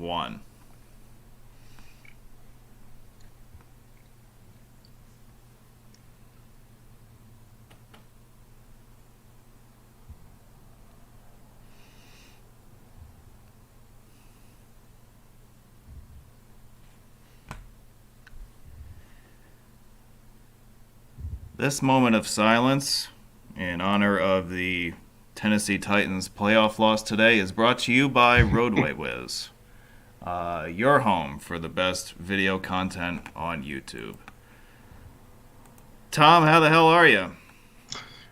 1. This moment of silence in honor of the Tennessee Titans playoff loss today is brought to you by Roadway Wiz, your home for the best video content on YouTube. Tom, how the hell are you?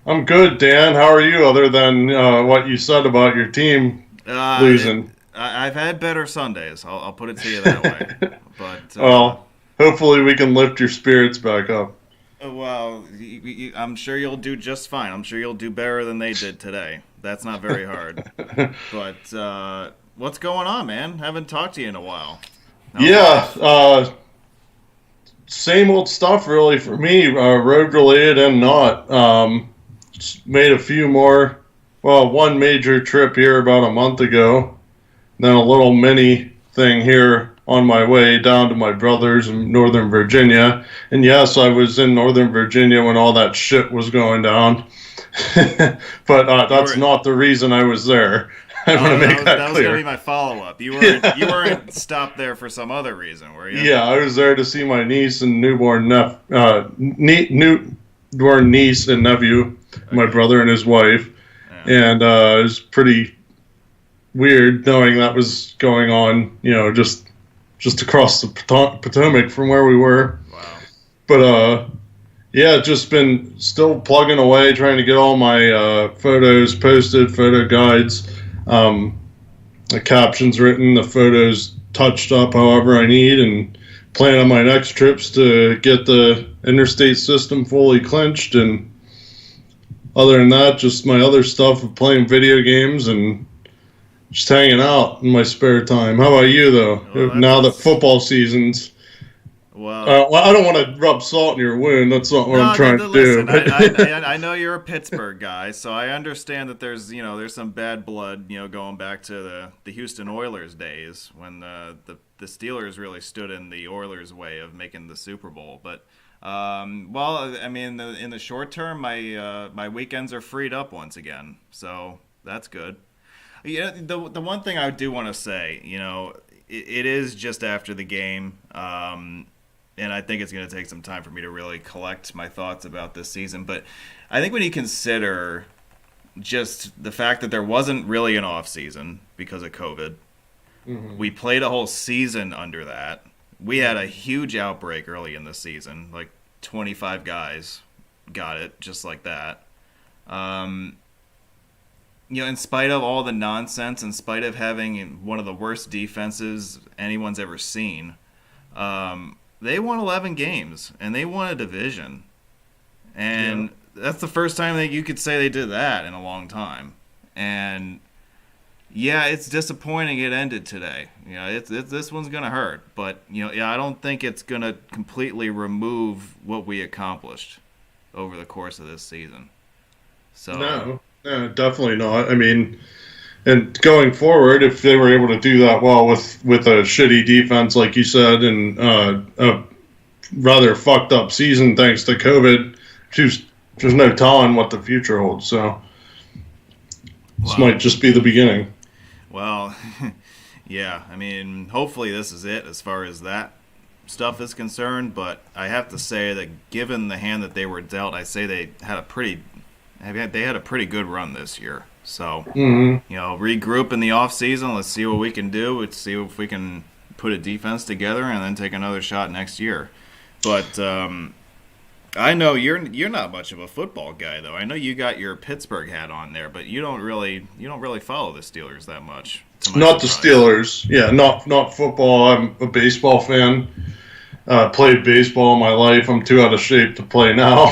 I'm good, Dan. How are you, other than what you said about your team losing? I've had better Sundays. I'll put it to you that way. But well, hopefully we can lift your spirits back up. Well, I'm sure you'll do just fine. I'm sure you'll do better than they did today. That's not very hard. But what's going on, man? Haven't talked to you in a while. Same old stuff really for me, road related and not. Just made a few more. Well, one major trip here about a month ago, then a little mini thing here on my way down to my brother's in Northern Virginia. And yes, I was in Northern Virginia when all that shit was going down. But that's not the reason I was there. I want to make that clear. That was going to be my follow-up. You weren't stopped there for some other reason, were you? Yeah, I was there to see my niece and newborn niece and nephew, my brother and his wife. Yeah. And it was pretty weird knowing that was going on, just across the Potomac from where we were. Wow. But, just been still plugging away, trying to get all my photos posted, photo guides, the captions written, the photos touched up however I need, and plan on my next trips to get the interstate system fully clenched. And other than that, just my other stuff of playing video games and just hanging out in my spare time. How about you, though? Well, now that football season's... Well, I don't want to rub salt in your wound. That's not what I'm trying to do. I know you're a Pittsburgh guy, so I understand that there's some bad blood, going back to the Houston Oilers days when the Steelers really stood in the Oilers' way of making the Super Bowl. But in the short term, my weekends are freed up once again, so that's good. The one thing I do want to say, it is just after the game, and I think it's going to take some time for me to really collect my thoughts about this season. But I think when you consider just the fact that there wasn't really an off season because of COVID, we played a whole season under that. We had a huge outbreak early in the season, like 25 guys got it just like that. In spite of all the nonsense, in spite of having one of the worst defenses anyone's ever seen, they won 11 games, and they won a division. And that's the first time that you could say they did that in a long time. And, it's disappointing it ended today. This one's going to hurt. But, I don't think it's going to completely remove what we accomplished over the course of this season. So No, definitely not. I mean, and going forward, if they were able to do that well with a shitty defense, like you said, and a rather fucked up season thanks to COVID, there's no telling what the future holds. So this might just be the beginning. Well, hopefully this is it as far as that stuff is concerned. But I have to say that given the hand that they were dealt, I say they had a pretty good run this year. So, regroup in the off season. Let's see what we can do. Let's see if we can put a defense together and then take another shot next year. But I know you're not much of a football guy, though. I know you got your Pittsburgh hat on there, but you don't really follow the Steelers that much. Not the Steelers. Yeah, not football. I'm a baseball fan. Played baseball in my life. I'm too out of shape to play now,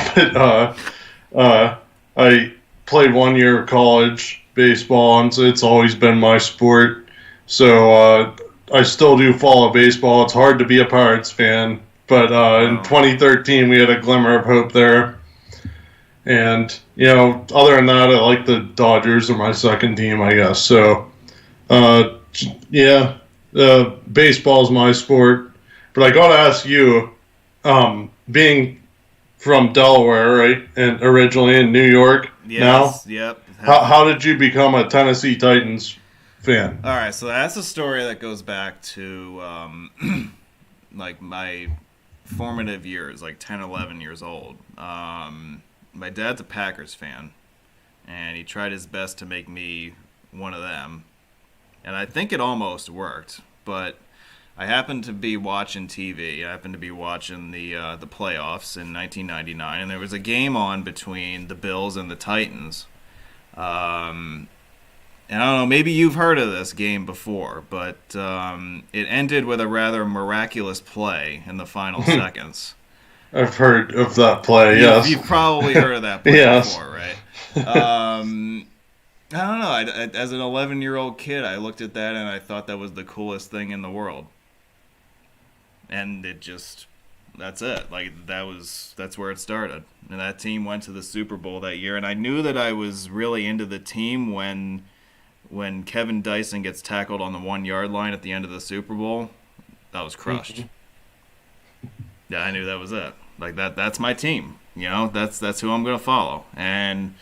but I played 1 year of college baseball, and so it's always been my sport. So I still do follow baseball. It's hard to be a Pirates fan, but in 2013 we had a glimmer of hope there. And, other than that, I like the Dodgers are my second team, I guess. So, Baseball's my sport, but I got to ask you, being from Delaware, right, and originally in New York. Yes, now, yep. how did you become a Tennessee Titans fan? All right, so that's a story that goes back to like my formative years, like 10, 11 years old. My dad's a Packers fan, and he tried his best to make me one of them. And I think it almost worked, but I happened to be watching TV. I happened to be watching the playoffs in 1999, and there was a game on between the Bills and the Titans. And I don't know, maybe you've heard of this game before, but it ended with a rather miraculous play in the final seconds. I've heard of that play, yes. You've probably heard of that play yes. before, right? I don't know. As an 11-year-old kid, I looked at that and I thought that was the coolest thing in the world. And it just, that's it. Like, that's where it started. And that team went to the Super Bowl that year. And I knew that I was really into the team when Kevin Dyson gets tackled on the 1-yard line at the end of the Super Bowl. I was crushed. Mm-hmm. Yeah, I knew that was it. Like, that's my team. You know, that's who I'm going to follow. And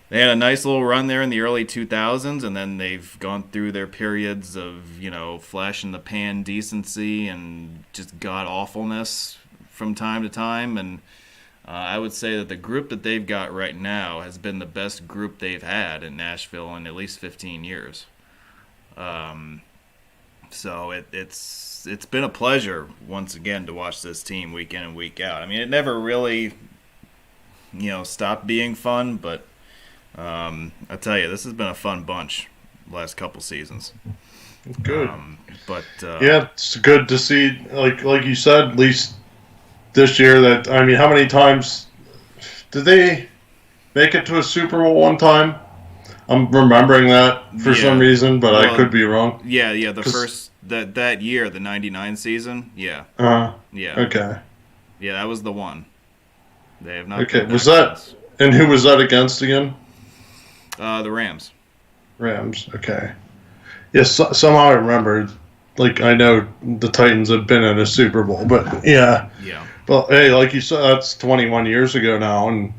they had a nice little run there in the early 2000s, and then they've gone through their periods of, you know, flash in the pan decency and just god-awfulness from time to time. And I would say that the group that they've got right now has been the best group they've had in Nashville in at least 15 years. So it's been a pleasure once again to watch this team week in and week out. I mean, it never really, you know, stopped being fun, but I tell you, this has been a fun bunch the last couple seasons. Good. Yeah, it's good to see, like you said, at least this year that, I mean, how many times did they make it to a Super Bowl one time? I'm remembering that for some reason, but I could be wrong. Yeah, the first, that year, the 99 season, yeah. Yeah. Okay. Yeah, that was the one. They have not. Okay, was that, since. And who was that against again? The Rams. Rams, okay. Yes, somehow I remembered, like, I know the Titans have been in a Super Bowl, but yeah. Yeah. Well, hey, like you said, that's 21 years ago now, and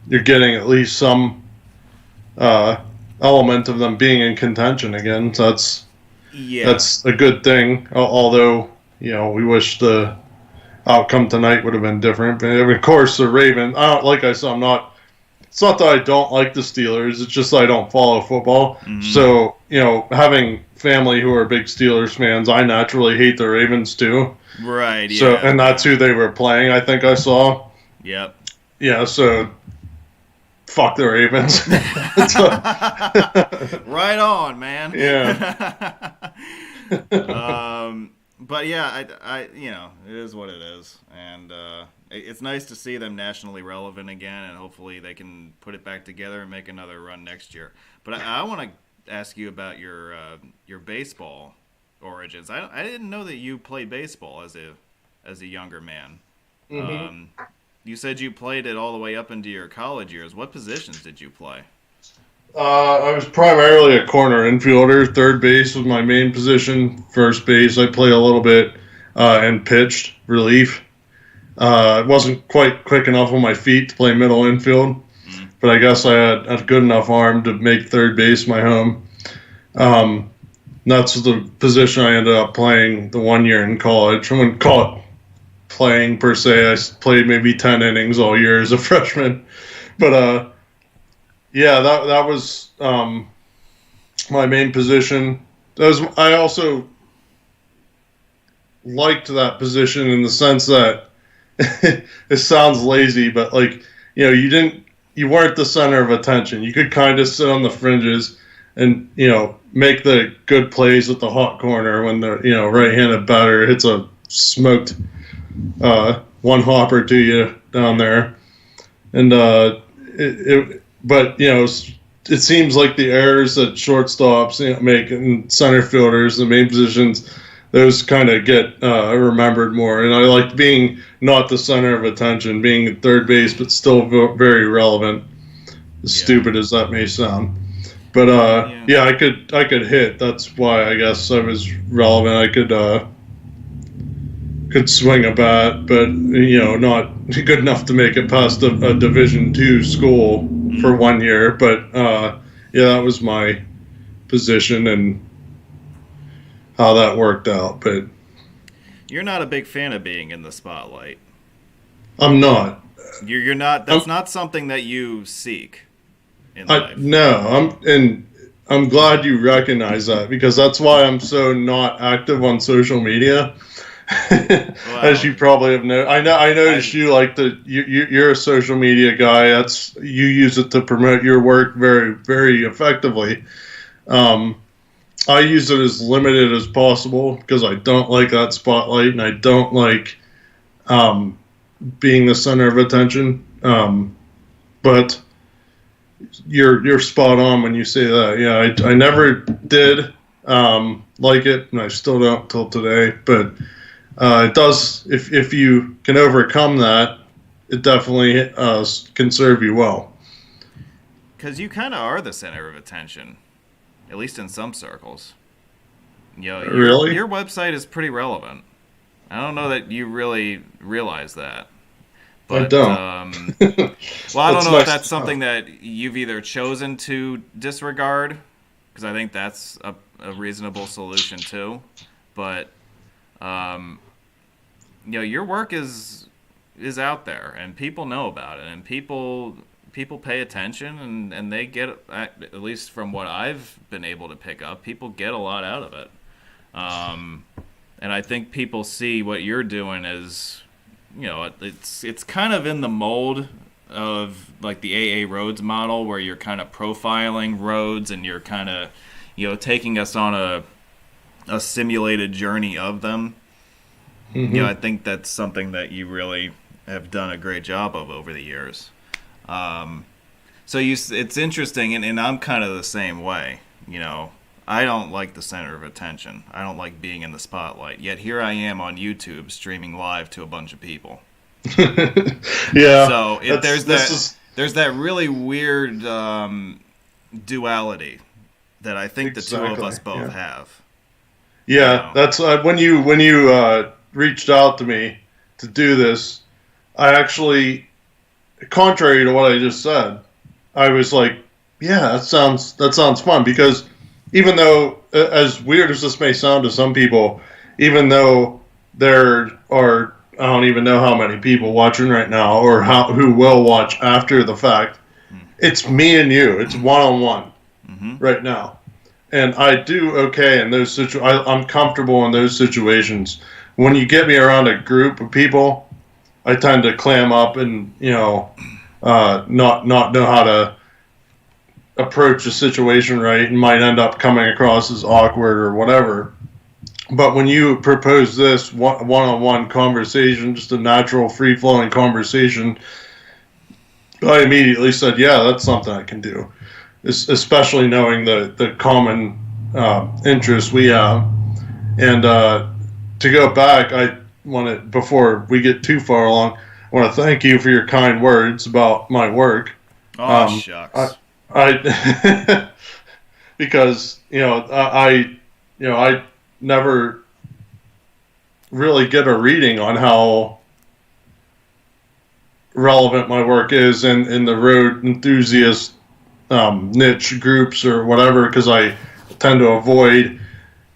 you're getting at least some element of them being in contention again. So that's a good thing. Although, you know, we wish the outcome tonight would have been different. But of course, the Ravens. Like I said, it's not that I don't like the Steelers. It's just that I don't follow football. Mm-hmm. So, you know, having family who are big Steelers fans, I naturally hate the Ravens too. Right. Yeah. So, and that's who they were playing. I think I saw. Yep. Yeah. So, fuck the Ravens. Right on, man. Yeah. But yeah, I you know, it is what it is, and it's nice to see them nationally relevant again, and hopefully they can put it back together and make another run next year. But I want to ask you about your baseball origins. I didn't know that you played baseball as a younger man. Mm-hmm. You said you played it all the way up into your college years. What positions did you play? I was primarily a corner infielder. Third base was my main position. First base, I played a little bit and pitched relief. I wasn't quite quick enough on my feet to play middle infield, but I guess I had a good enough arm to make third base my home. That's the position I ended up playing the 1 year in college. I wouldn't call it playing per se. I played maybe 10 innings all year as a freshman. But yeah, that was my main position. I also liked that position in the sense that it sounds lazy, but like, you know, you weren't the center of attention. You could kind of sit on the fringes and, you know, make the good plays with the hot corner when the, you know, right-handed batter hits a smoked one hopper to you down there. And but, you know, it seems like the errors that shortstops, you know, make and center fielders, the main positions, those kind of get remembered more. And I liked being not the center of attention, being at third base, but still very relevant, as stupid as that may sound. But yeah, I could hit. That's why I guess I was relevant. I could swing a bat, but not good enough to make it past a Division II school for 1 year. But yeah, that was my position and how that worked out. But you're not a big fan of being in the spotlight. I'm not. You're not. That's not something that you seek in life. No, I'm glad you recognize that, because that's why I'm so not active on social media. Wow. As you probably have known, I noticed you like you're a social media guy. You use it to promote your work very, very effectively. I use it as limited as possible because I don't like that spotlight, and I don't like being the center of attention. But you're spot on when you say that. Yeah, I never did like it, and I still don't till today. But it does, if you can overcome that, it definitely can serve you well. Because you kind of are the center of attention, at least in some circles. Really? Your website is pretty relevant. I don't know that you really realize that. But, I don't. Well, I don't know if that's something that you've either chosen to disregard, because I think that's a reasonable solution too. But your work is out there, and people know about it, and people pay attention, and they get, at least from what I've been able to pick up, people get a lot out of it. And I think people see what you're doing as, it's kind of in the mold of like the AA roads model, where you're kind of profiling roads, and you're kind of, taking us on a simulated journey of them. Mm-hmm. I think that's something that you really have done a great job of over the years. So it's interesting, and I'm kind of the same way. I don't like the center of attention. I don't like being in the spotlight. Yet here I am on YouTube streaming live to a bunch of people. Yeah. So there's that really weird duality that I think exactly. The two of us both have. Yeah, that's when you reached out to me to do this. I actually, contrary to what I just said, I was like, yeah, that sounds fun, because even though, as weird as this may sound to some people, even though there are, I don't even know how many people watching right now, or who will watch after the fact, it's me and you. It's one-on-one right now. And I do okay in those I'm comfortable in those situations. When you get me around a group of people, I tend to clam up and, not know how to approach a situation right, and might end up coming across as awkward or whatever. But when you propose this one-on-one conversation, just a natural, free-flowing conversation, I immediately said, yeah, that's something I can do, especially knowing the common interests we have. And to go back, I want to, before we get too far along, I want to thank you for your kind words about my work. Oh, shucks. I because I never really get a reading on how relevant my work is in the road enthusiast niche groups or whatever, because I tend to avoid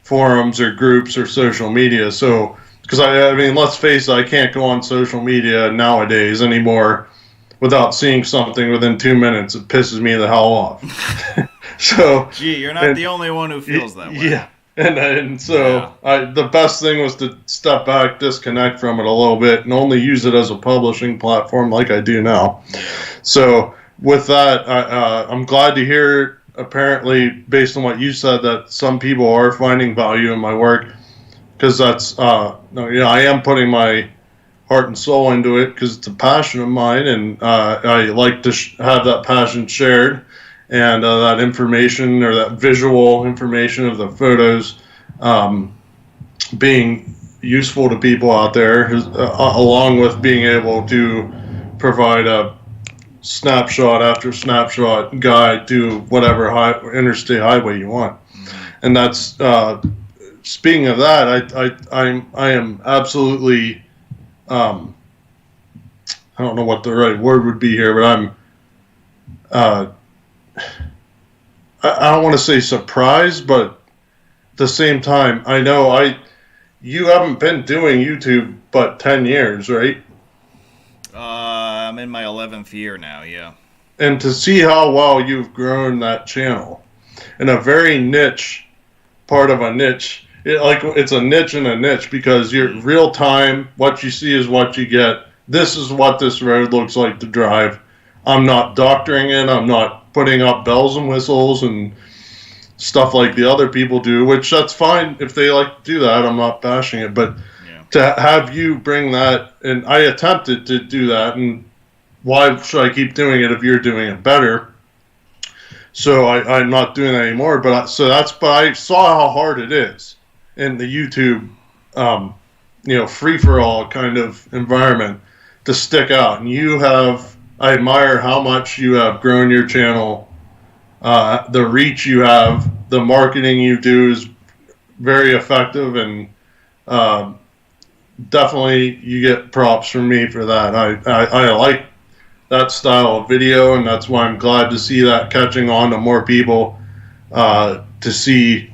forums or groups or social media. So because I mean, let's face it, I can't go on social media nowadays anymore without seeing something within 2 minutes. It pisses me the hell off. So, gee, you're not the only one who feels that way. Yeah, and so the best thing was to step back, disconnect from it a little bit, and only use it as a publishing platform like I do now. So with that, I'm glad to hear, apparently, based on what you said, that some people are finding value in my work, because that's, I am putting my heart and soul into it because it's a passion of mine, and I like to have that passion shared, and that information, or that visual information of the photos being useful to people out there, along with being able to provide a snapshot after snapshot guide to whatever interstate highway you want. And that's speaking of that, I am absolutely I don't know what the right word would be here, but I don't want to say surprised, but at the same time, I know you haven't been doing YouTube but 10 years, right? I'm in my 11th year now, yeah. And to see how well you've grown that channel in a very niche part of a niche, it's a niche in a niche, because you're real time, what you see is what you get. This is what this road looks like to drive. I'm not doctoring it. I'm not putting up bells and whistles and stuff like the other people do, which that's fine if they like to do that. I'm not bashing it, but to have you bring that, and I attempted to do that, and why should I keep doing it if you're doing it better? So I'm not doing that anymore. But I saw how hard it is in the YouTube, free for all kind of environment to stick out. And I admire how much you have grown your channel. The reach you have, the marketing you do is very effective, and definitely you get props from me for that. I like that style of video, and that's why I'm glad to see that catching on to more people, to see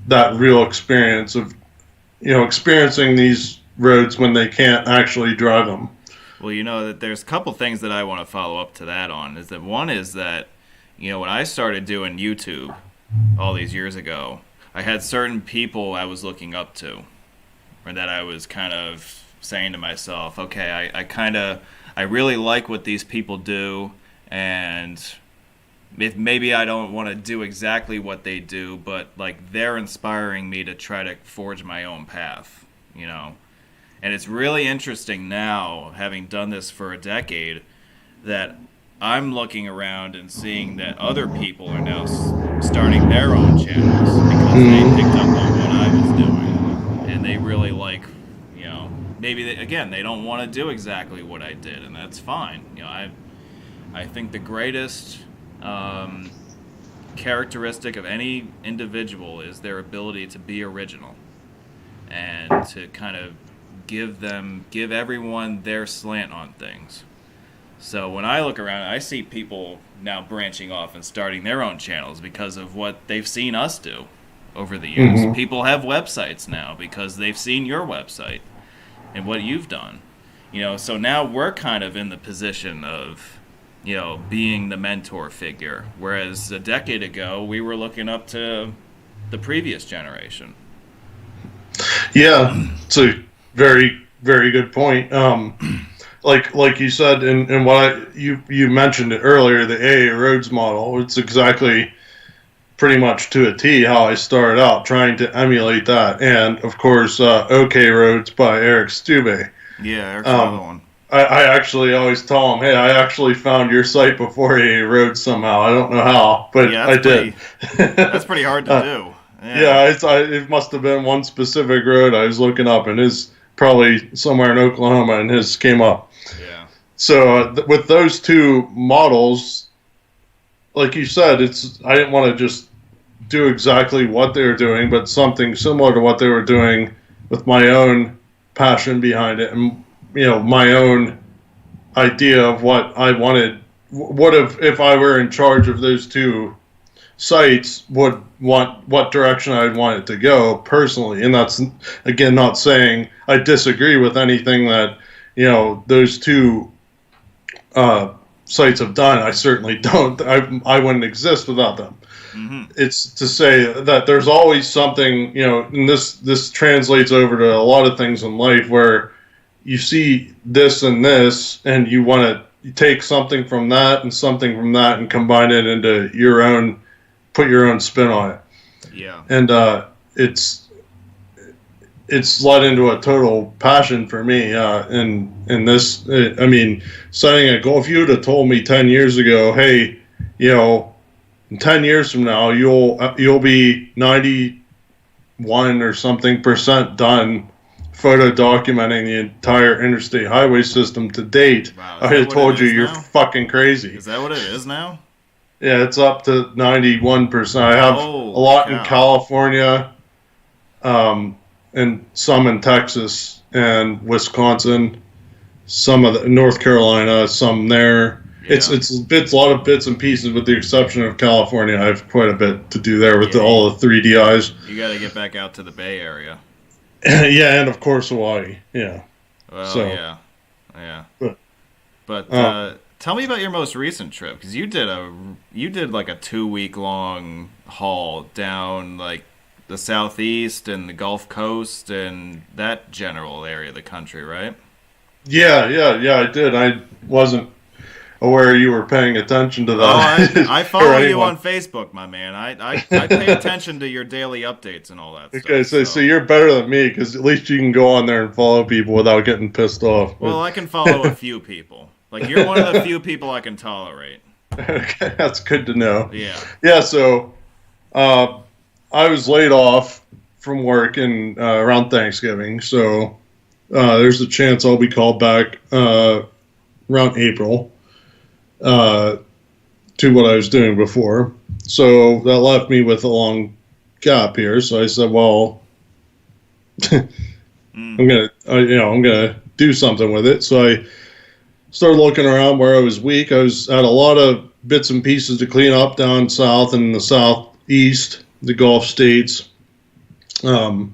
that real experience of experiencing these roads when they can't actually drive them. Well, that there's a couple things that I want to follow up to that on. Is that one is that, when I started doing YouTube all these years ago, I had certain people I was looking up to, or that I was kind of saying to myself, okay, I really like what these people do, and if maybe I don't want to do exactly what they do, but like they're inspiring me to try to forge my own path, And it's really interesting now, having done this for a decade, that I'm looking around and seeing that other people are now starting their own channels because they picked up on what I was doing, and they really like, maybe they don't want to do exactly what I did, and that's fine. I think the greatest characteristic of any individual is their ability to be original and to kind of give everyone their slant on things. So when I look around, I see people now branching off and starting their own channels because of what they've seen us do over the years. Mm-hmm. People have websites now because they've seen your website and what you've done. So now we're kind of in the position of, being the mentor figure, whereas a decade ago we were looking up to the previous generation. Yeah, it's a very, very good point. Like you said, and what you mentioned it earlier, the AA Roads model, it's exactly pretty much to a T how I started out trying to emulate that. And of course, OK Roads by Eric Stube. Yeah, Eric's another one. I actually always tell him, hey, I actually found your site before AA Roads somehow. I don't know how, but I did. That's pretty hard to do. Yeah, it must have been one specific road I was looking up, and his probably somewhere in Oklahoma, and his came up. Yeah. So with those two models, like you said, I didn't want to just do exactly what they were doing, but something similar to what they were doing with my own passion behind it, and my own idea of what I wanted. What if I were in charge of those two sites, would want what direction I'd want it to go personally. And that's, again, not saying I disagree with anything that those two sites have done. I certainly don't. I wouldn't exist without them. Mm-hmm. It's to say that there's always something, and this translates over to a lot of things in life where you see this and this, and you want to take something from that and something from that and combine it into your own, put your own spin on it. Yeah. And it's led into a total passion for me. In this, setting a goal. If you would have told me 10 years ago, hey, in 10 years from now, you'll be 91 or something % done photo documenting the entire interstate highway system to date, Wow, I had told you you're now? fucking crazy. Is that what it is now? Yeah, it's up to 91%. I have Holy a lot cow. in California, and some in Texas and Wisconsin, some of the North Carolina, some there. Yeah. It's a lot of bits and pieces, with the exception of California. I have quite a bit to do there with all the 3DIs. You got to get back out to the Bay Area. Yeah, and of course Hawaii. Yeah. Well, So, yeah. But, But tell me about your most recent trip, because you did like a 2-week long haul down like the southeast and the Gulf Coast and that general area of the country, right? yeah, I did. I wasn't aware you were paying attention to that. Oh, I follow you on Facebook, my man. I pay attention to your daily updates and all that stuff. Okay, so you're better than me, because at least you can go on there and follow people without getting pissed off. Well, I can follow a few people. Like, you're one of the few people I can tolerate. Okay, that's good to know. Yeah. Yeah, so I was laid off from work in around Thanksgiving, so there's a chance I'll be called back around April to what I was doing before. So that left me with a long gap here. So I said, well, I'm gonna do something with it. So I started looking around where I was weak. I had a lot of bits and pieces to clean up down south and the southeast, the Gulf states. So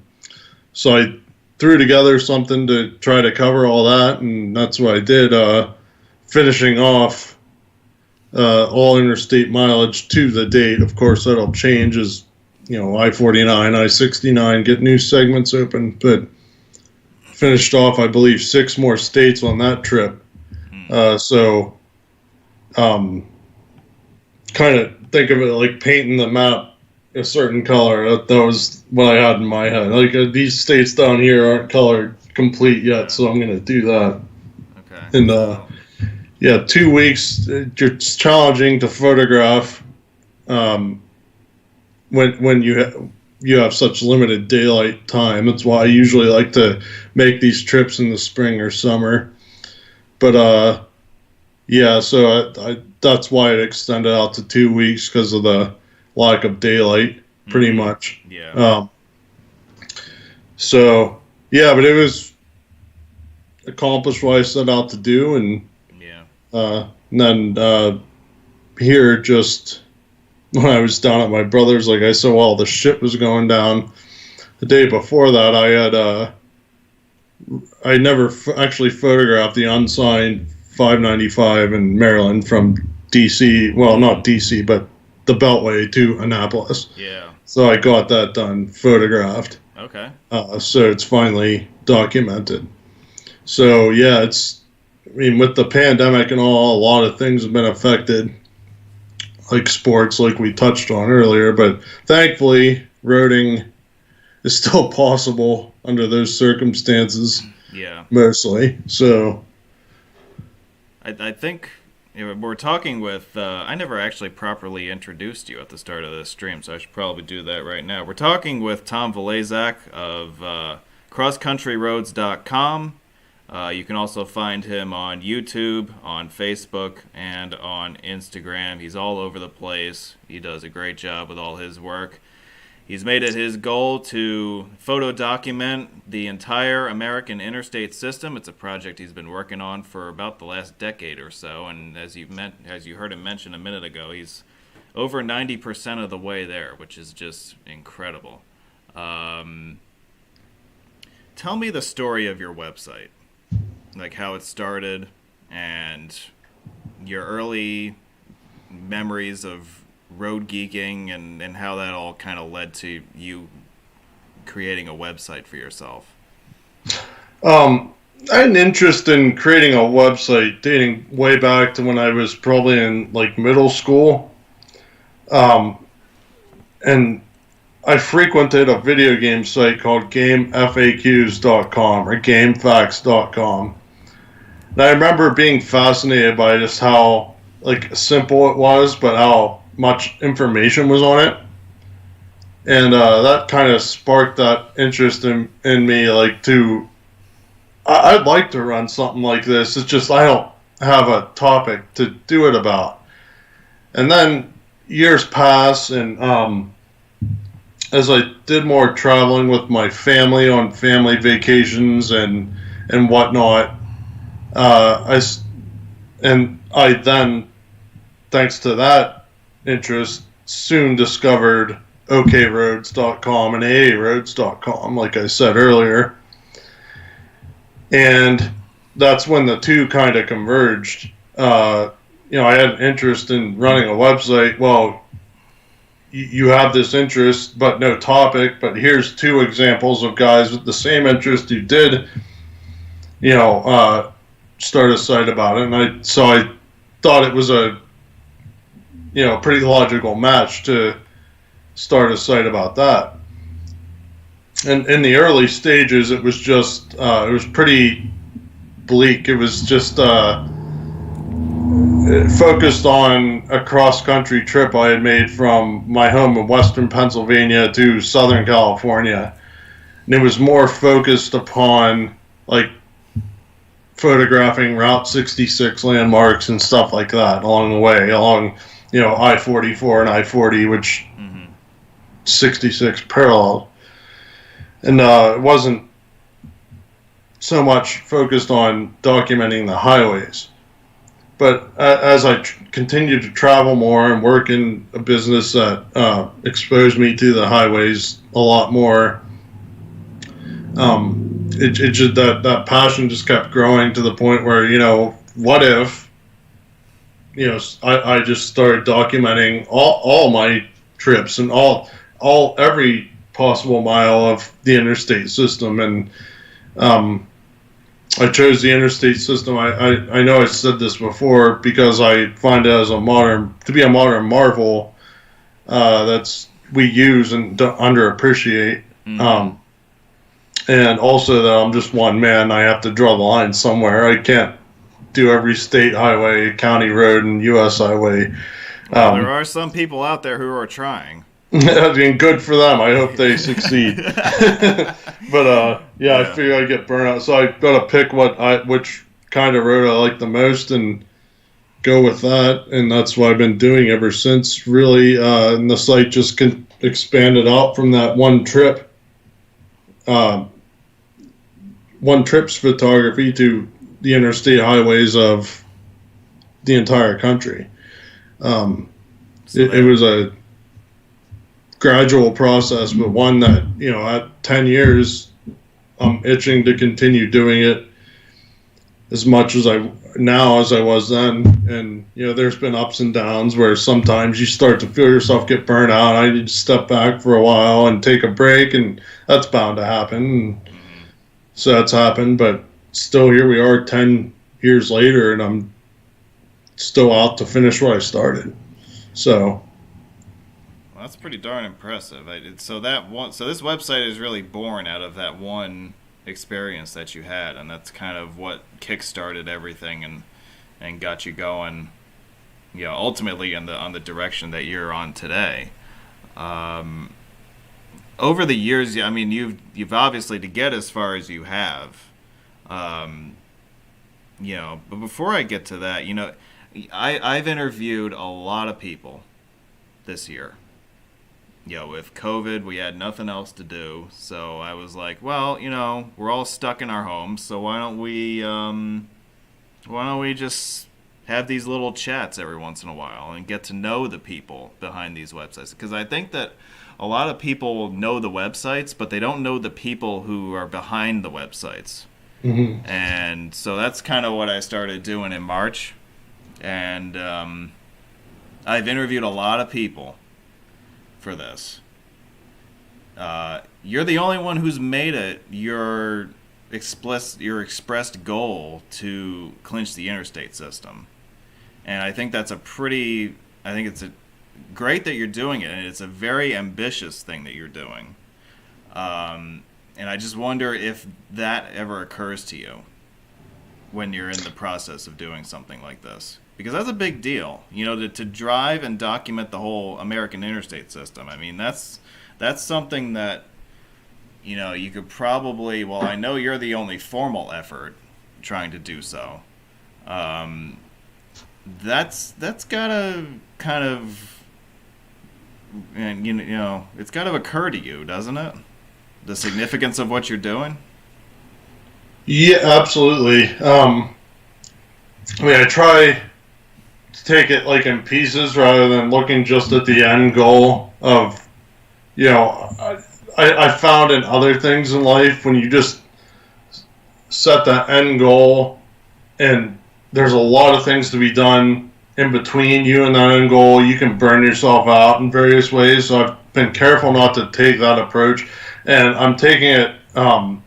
I threw together something to try to cover all that, and that's what I did, finishing off all interstate mileage to the date. Of course, that'll change as, I-49, I-69 get new segments open, but finished off, I believe, 6 more states on that trip. So kind of think of it like painting the map a certain color. That was what I had in my head. Like, these states down here aren't colored complete yet, so I'm going to do that. Okay. And 2 weeks. It's challenging to photograph when you have such limited daylight time. That's why I usually like to make these trips in the spring or summer. But so that's why it extended out to 2 weeks, because of the lack of daylight, pretty much. Yeah. But it was accomplished what I set out to do, and then here, just when I was down at my brother's, like I said, while the ship was going down, the day before that, I never actually photographed the unsigned 595 in Maryland from D.C. Well, not D.C., but the Beltway to Annapolis. Yeah. So I got that done, photographed. Okay. So it's finally documented. So with the pandemic and all, a lot of things have been affected, like sports, like we touched on earlier. But thankfully, roading is still possible under those circumstances. Yeah. Mostly. So I think we're talking with, I never actually properly introduced you at the start of this stream, so I should probably do that right now. We're talking with Tom Valazak of crosscountryroads.com. You can also find him on YouTube, on Facebook, and on Instagram. He's all over the place. He does a great job with all his work. He's made it his goal to photo document the entire American interstate system. It's a project he's been working on for about the last decade or so, and as you heard him mention a minute ago, he's over 90% of the way there, which is just incredible. Tell me the story of your website, like how it started and your early memories of road geeking and how that all kind of led to you creating a website for yourself. I had an interest in creating a website dating way back to when I was probably in like middle school. And I frequented a video game site called GameFAQs.com or GameFAQs.com. And I remember being fascinated by just how simple it was, but how much information was on it. And that kind of sparked that interest in me, to I'd like to run something like this. It's just I don't have a topic to do it about. And then years pass, and as I did more traveling with my family on family vacations and whatnot, I then, thanks to that interest, soon discovered okroads.com and aaroads.com, like I said earlier. And that's when the two kind of converged. I had an interest in running a website. Well, you have this interest, but no topic. But here's two examples of guys with the same interest who did, start a site about it. And I thought it was a, pretty logical match to start a site about that. And in the early stages, it was just, it was pretty bleak. It was just focused on a cross-country trip I had made from my home in western Pennsylvania to Southern California. And it was more focused upon, like, photographing Route 66 landmarks and stuff like that along the way, along, I-44 and I-40, which 66 parallel. And it wasn't so much focused on documenting the highways. But as I continued to travel more and work in a business that exposed me to the highways a lot more, it just that passion just kept growing to the point where, what if, I just started documenting all my trips and every possible mile of the interstate system. And I chose the interstate system. I know I said this before because I find it as to be a modern marvel that's we use and underappreciate. Mm-hmm. And also that I'm just one man. I have to draw the line somewhere. I can't do every state highway, county road, and U.S. highway. Well, there are some people out there who are trying. I mean, good for them. I hope they succeed. But yeah, I figure I get burnt out, so I got to pick which kind of road I like the most and go with that. And that's what I've been doing ever since. Really, and the site just expanded out from that one trip, one trip's photography to the interstate highways of the entire country. It was a gradual process, but one that, at 10 years, I'm itching to continue doing it as much as I was then. And, there's been ups and downs where sometimes you start to feel yourself get burnt out. I need to step back for a while and take a break, and that's bound to happen. And so that's happened, but still here we are 10 years later, and I'm still out to finish what I started. So that's pretty darn impressive. So this website is really born out of that one experience that you had, and that's kind of what kick-started everything and got you going, ultimately on the direction that you're on today. Over the years, I mean, you've obviously, to get as far as you have, but before I get to that, I've interviewed a lot of people this year. With COVID, we had nothing else to do, so I was like, well, we're all stuck in our homes, so why don't we just have these little chats every once in a while and get to know the people behind these websites? Because I think that a lot of people know the websites, but they don't know the people who are behind the websites. Mm-hmm. And so that's kind of what I started doing in March, and I've interviewed a lot of people for this. You're the only one who's made it your expressed goal to clinch the interstate system, and I think it's great that you're doing it, and it's a very ambitious thing that you're doing. And I just wonder if that ever occurs to you when you're in the process of doing something like this. Because that's a big deal, to drive and document the whole American interstate system. I mean, that's something that, you could probably, well, I know you're the only formal effort trying to do so. That's gotta kind of, and it's gotta occur to you, doesn't it? The significance of what you're doing. Yeah, absolutely. I try to take it like in pieces rather than looking just at the end goal of, I found in other things in life when you just set that end goal and there's a lot of things to be done in between you and that end goal, you can burn yourself out in various ways. So I've been careful not to take that approach, and I'm taking it in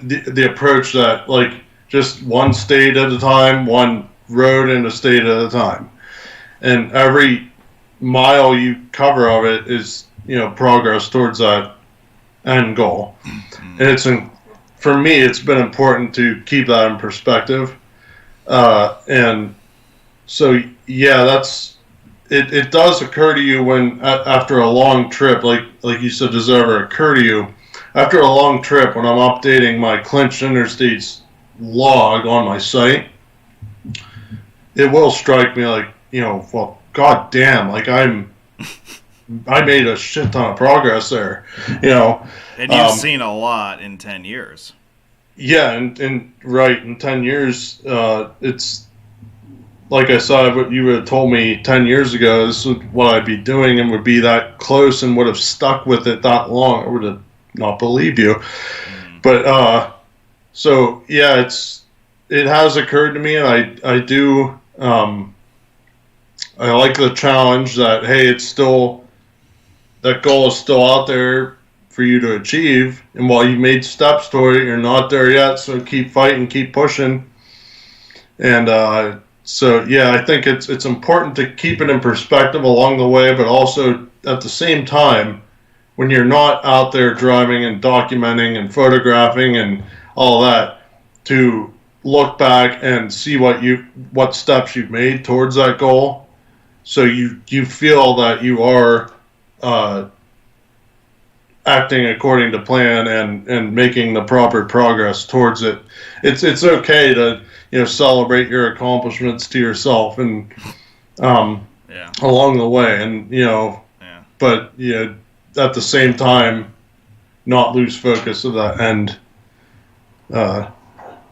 the approach that like just one state at a time, one road and a state at a time, and every mile you cover of it is progress towards that end goal. And for me, it's been important to keep that in perspective. And so, yeah, it does occur to you when after a long trip, like you said, does it ever occur to you after a long trip when I'm updating my clenched interstates log on my site, it will strike me like, well, god damn, like I made a shit ton of progress there, And you've seen a lot in 10 years. Yeah, and right, in 10 years, it's like I said, what you would have told me 10 years ago, this is what I'd be doing and would be that close and would have stuck with it that long. I would have not believed you. But, so, yeah, it has occurred to me, and I do, I like the challenge that, hey, it's still, that goal is still out there for you to achieve, and while you've made steps toward it, you're not there yet, so keep fighting, keep pushing. And so yeah, I think it's important to keep it in perspective along the way, but also at the same time, when you're not out there driving and documenting and photographing and all that, to look back and see what steps you've made towards that goal, so you feel that you are acting according to plan and making the proper progress towards it. It's okay to celebrate your accomplishments to yourself and along the way, and but at the same time not lose focus of that end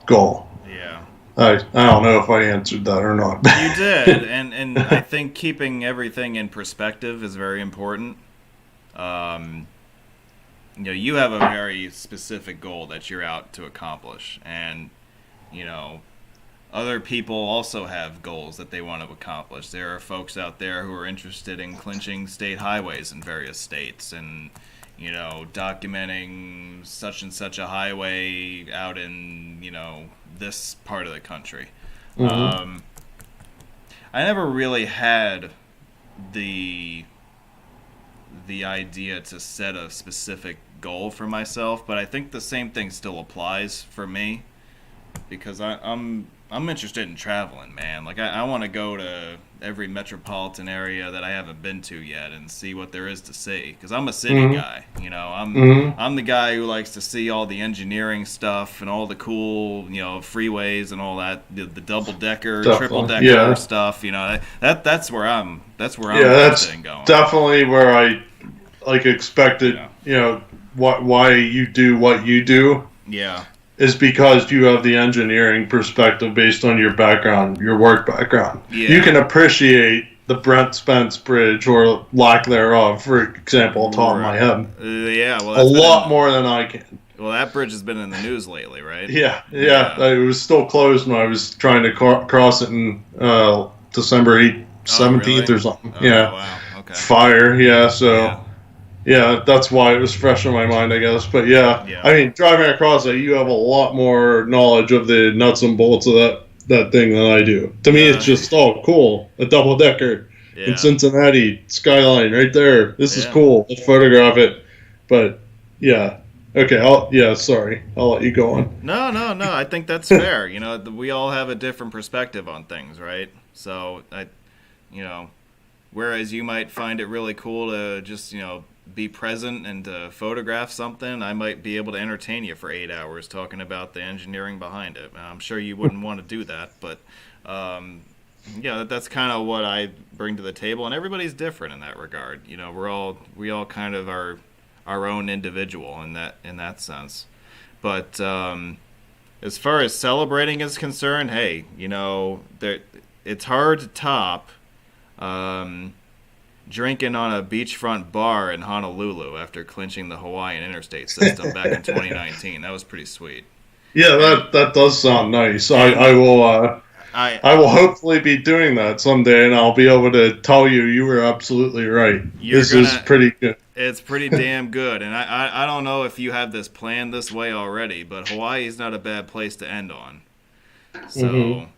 goal. Yeah. I don't know if I answered that or not. You did, and I think keeping everything in perspective is very important. You have a very specific goal that you're out to accomplish, and other people also have goals that they want to accomplish. There are folks out there who are interested in clenching state highways in various states, and documenting such and such a highway out in this part of the country. Mm-hmm. I never really had the idea to set a specific goal for myself, but I think the same thing still applies for me, because I'm interested in traveling, man. Like I want to go to every metropolitan area that I haven't been to yet and see what there is to see, because I'm a city guy. I'm the guy who likes to see all the engineering stuff and all the cool freeways and all that, the double decker, triple decker stuff. That's where I'm interested in going. Definitely where I expected. Why you do what you do. Yeah. Is because you have the engineering perspective based on your background, your work background. Yeah. You can appreciate the Brent Spence Bridge or lack thereof, for example, top of my head. Well, a lot more than I can. Well, that bridge has been in the news lately, right? Yeah. It was still closed when I was trying to cross it in December 17th or something. Oh, wow. Okay. Fire, so... Yeah, that's why it was fresh in my mind, I guess. But yeah, I mean, driving across it, you have a lot more knowledge of the nuts and bolts of that thing than I do. To me, it's just, cool, a double-decker in Cincinnati, skyline right there. This is cool. I'll photograph it. But, yeah. Okay, sorry. I'll let you go on. No, I think that's fair. We all have a different perspective on things, right? So, whereas you might find it really cool to just, be present and to photograph something, I might be able to entertain you for 8 hours talking about the engineering behind it. I'm sure you wouldn't want to do that, but yeah, that's kind of what I bring to the table, and everybody's different in that regard. You know, we all kind of are our own individual in that sense. But as far as celebrating is concerned, hey, you know, it's hard to top drinking on a beachfront bar in Honolulu after clinching the Hawaiian interstate system back in 2019. That was pretty sweet. Yeah, that does sound nice. I will hopefully be doing that someday, and I'll be able to tell you were absolutely right. This is pretty good. It's pretty damn good, and I don't know if you have this planned this way already, but Hawaii's not a bad place to end on. So,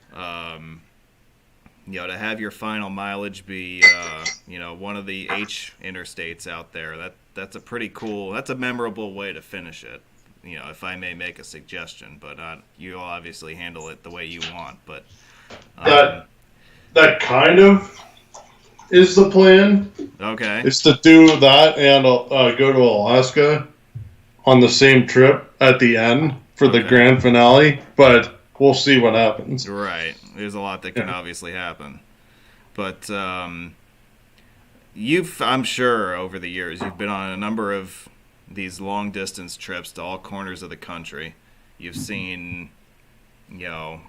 you know, to have your final mileage be, you know, one of the H interstates out there, that's a pretty cool, that's a memorable way to finish it. You know, if I may make a suggestion, but you'll obviously handle it the way you want. But that kind of is the plan. Okay. Is to do that and go to Alaska on the same trip at the end for the grand finale, but we'll see what happens. Right. There's a lot that can obviously happen. But I'm sure over the years, you've been on a number of these long distance trips to all corners of the country. You've seen, you know,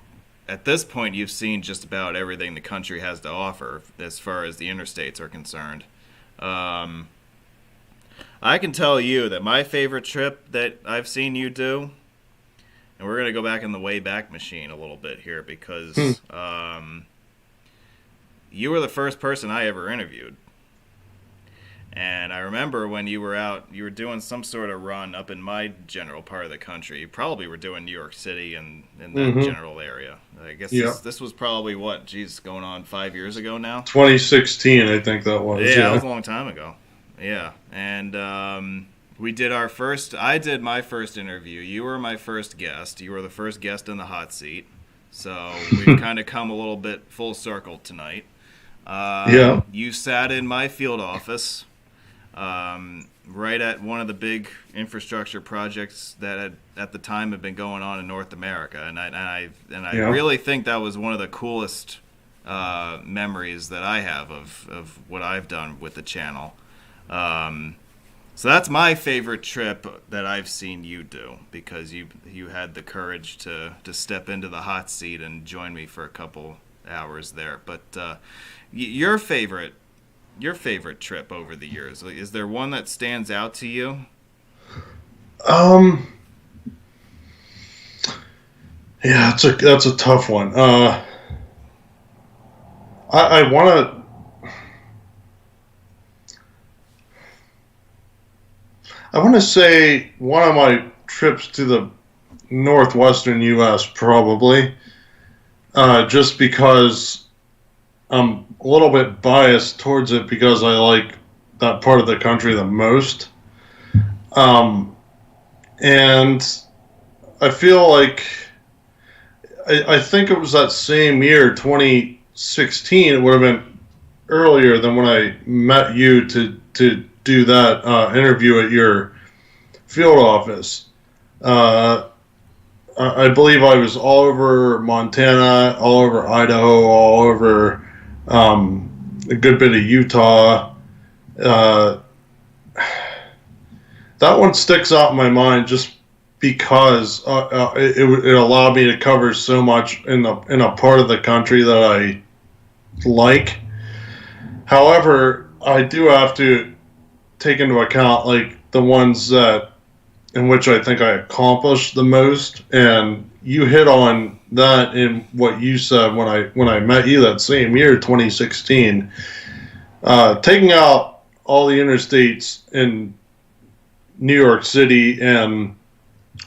at this point, you've seen just about everything the country has to offer as far as the interstates are concerned. I can tell you that my favorite trip that I've seen you do, and we're going to go back in the Wayback Machine a little bit here because you were the first person I ever interviewed. And I remember when you were out, you were doing some sort of run up in my general part of the country. You probably were doing New York City and in that general area. I guess this was probably, going on 5 years ago now? 2016, I think that was. Yeah, that was a long time ago. Yeah. And I did my first interview. You were my first guest. You were the first guest in the hot seat. So we've kind of come a little bit full circle tonight. You sat in my field office right at one of the big infrastructure projects that had, at the time had been going on in North America, and I really think that was one of the coolest memories that I have of what I've done with the channel. So that's my favorite trip that I've seen you do, because you had the courage to step into the hot seat and join me for a couple hours there. But your favorite trip over the years, is there one that stands out to you? Yeah, that's a tough one. I want to say one of my trips to the northwestern U.S. probably, just because I'm a little bit biased towards it because I like that part of the country the most. And I feel like I think it was that same year, 2016. It would have been earlier than when I met you to do that interview at your field office. I believe I was all over Montana, all over Idaho, all over a good bit of Utah. That one sticks out in my mind just because it allowed me to cover so much in a part of the country that I like. However, I do have to take into account like the ones that in which I think I accomplished the most, and you hit on that in what you said when I met you that same year, 2016. Taking out all the interstates in New York City and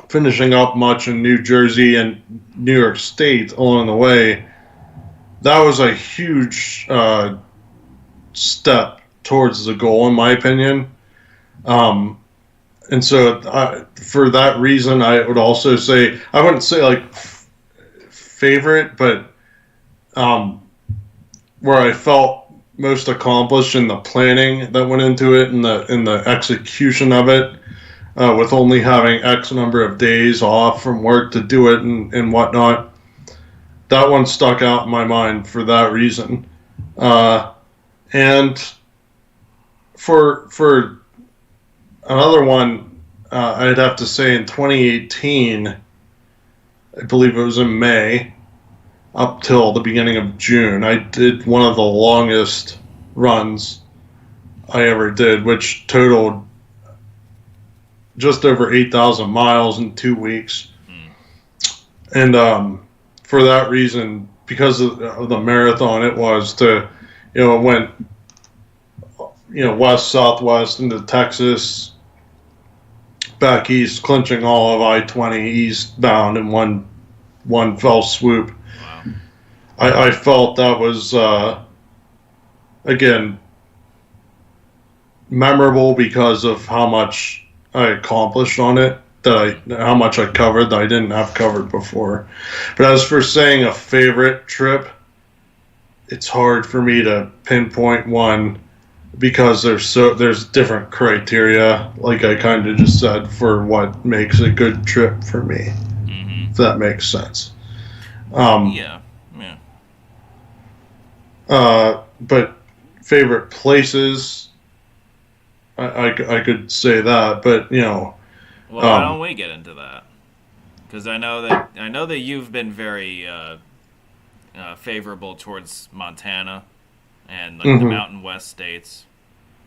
finishing up much in New Jersey and New York State along the way, that was a huge step towards the goal, in my opinion. And so for that reason, I would also say, I wouldn't say like favorite, but where I felt most accomplished in the planning that went into it and the execution of it, with only having X number of days off from work to do it and whatnot. That one stuck out in my mind for that reason. And for another one, I'd have to say in 2018, I believe it was in May, up till the beginning of June, I did one of the longest runs I ever did, which totaled just over 8,000 miles in 2 weeks. And for that reason, because of the marathon, it was to, it went, west, southwest into Texas, back east, clinching all of I-20 eastbound in one fell swoop. I felt that was, again, memorable because of how much I accomplished on it, how much I covered that I didn't have covered before. But as for saying a favorite trip, it's hard for me to pinpoint one because there's different criteria, like I kind of just said, for what makes a good trip for me, if that makes sense. Yeah. But favorite places, I could say that, but Well, why don't we get into that? Because I know that you've been very favorable towards Montana and like the Mountain West states.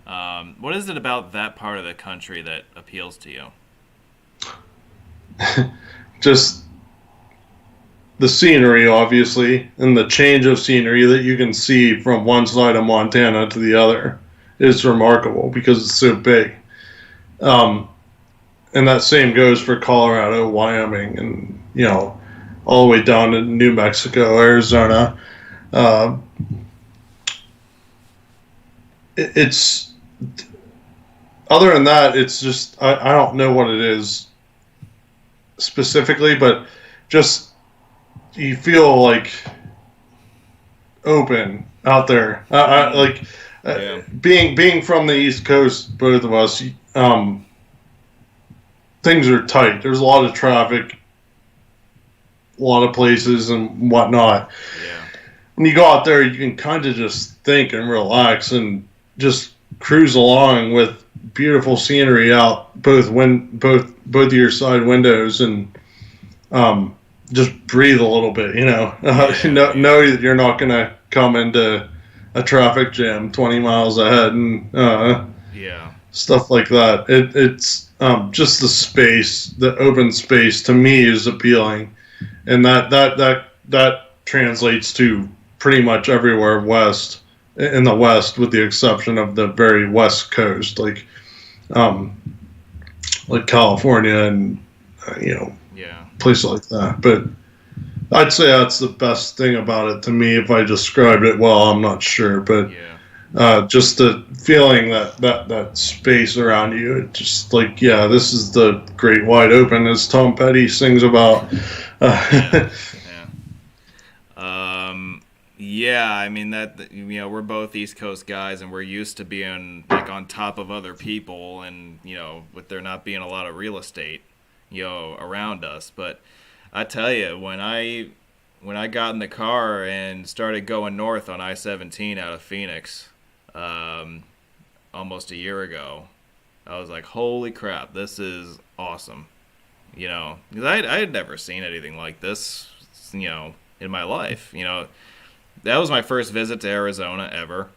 What is it about that part of the country that appeals to you? Just the scenery, obviously, and the change of scenery that you can see from one side of Montana to the other is remarkable because it's so big. And that same goes for Colorado, Wyoming, and, all the way down to New Mexico, Arizona. It's, other than that, it's just, I don't know what it is specifically, but just, you feel like open out there. Being from the East Coast, both of us, things are tight. There's a lot of traffic, a lot of places and whatnot. Yeah. When you go out there, you can kind of just think and relax and just cruise along with beautiful scenery out both of your side windows and just breathe a little bit, know that you're not going to come into a traffic jam 20 miles ahead and stuff like that. It's just the space, the open space to me is appealing, and that translates to pretty much everywhere in the West, with the exception of the very West Coast, like California and places like that. But I'd say that's the best thing about it to me. If I described it well, I'm not sure, but just the feeling that space around you, it just like, this is the great wide open, as Tom Petty sings about. I mean that we're both East Coast guys, and we're used to being like on top of other people, and with there not being a lot of real estate around us. But I tell you, when I got in the car and started going north on I-17 out of Phoenix almost a year ago, I was like, holy crap, this is awesome. Because I had never seen anything like this, in my life. That was my first visit to Arizona ever.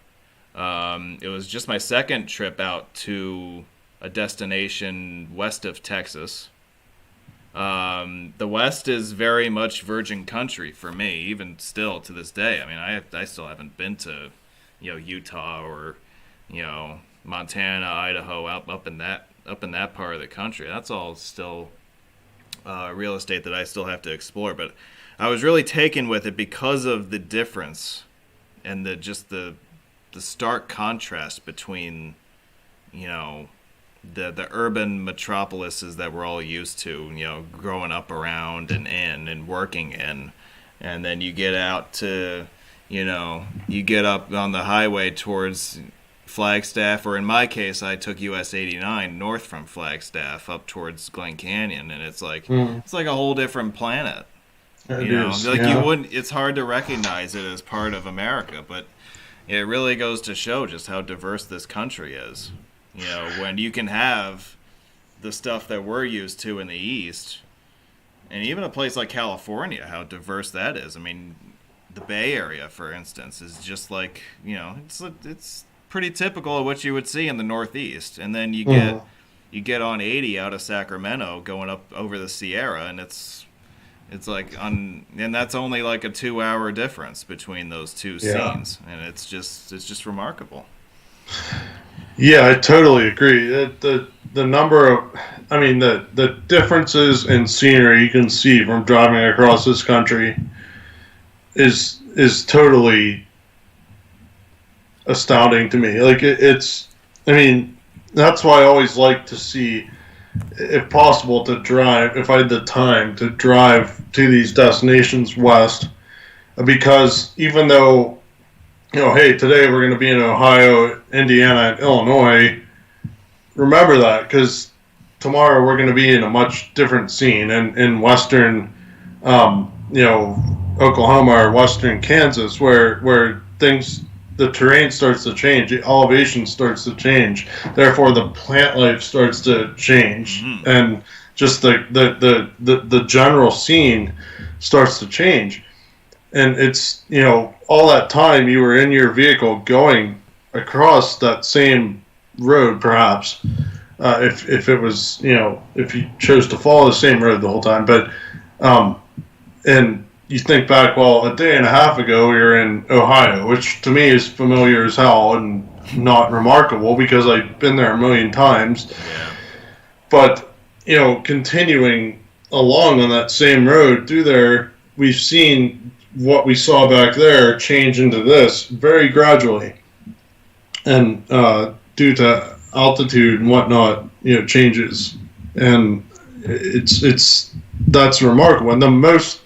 It was just my second trip out to a destination west of Texas. The West is very much virgin country for me, even still to this day. I mean, I still haven't been to, Utah or, Montana, Idaho, up in that part of the country. That's all still real estate that I still have to explore. But I was really taken with it because of the difference and the stark contrast between, the urban metropolises that we're all used to, growing up around and in and working in, and then you get out to, you get up on the highway towards Flagstaff, or in my case, I took US 89 north from Flagstaff up towards Glen Canyon, and it's like a whole different planet. You wouldn't. It's hard to recognize it as part of America, but it really goes to show just how diverse this country is. When you can have the stuff that we're used to in the East, and even a place like California, how diverse that is. I mean, the Bay Area, for instance, is just like, it's pretty typical of what you would see in the Northeast. And then you get on 80 out of Sacramento going up over the Sierra, and it's like and that's only like a 2-hour difference between those two scenes, and it's just remarkable. Yeah, I totally agree. The number of, the differences in scenery you can see from driving across this country is totally astounding to me. Like that's why I always like to see, if possible, to drive, if I had the time, to drive to these destinations west, because even though, hey, today we're going to be in Ohio, Indiana, and Illinois, remember that, because tomorrow we're going to be in a much different scene in western, Oklahoma or western Kansas, where the terrain starts to change, the elevation starts to change, therefore the plant life starts to change, and just the general scene starts to change. And it's, all that time you were in your vehicle going across that same road, perhaps, if it was, if you chose to follow the same road the whole time. But, and you think back, well, a day and a half ago we were in Ohio, which to me is familiar as hell and not remarkable because I've been there a million times. Yeah. But, continuing along on that same road through there, we've seen what we saw back there change into this very gradually. And due to altitude and whatnot, changes. And that's remarkable. And the most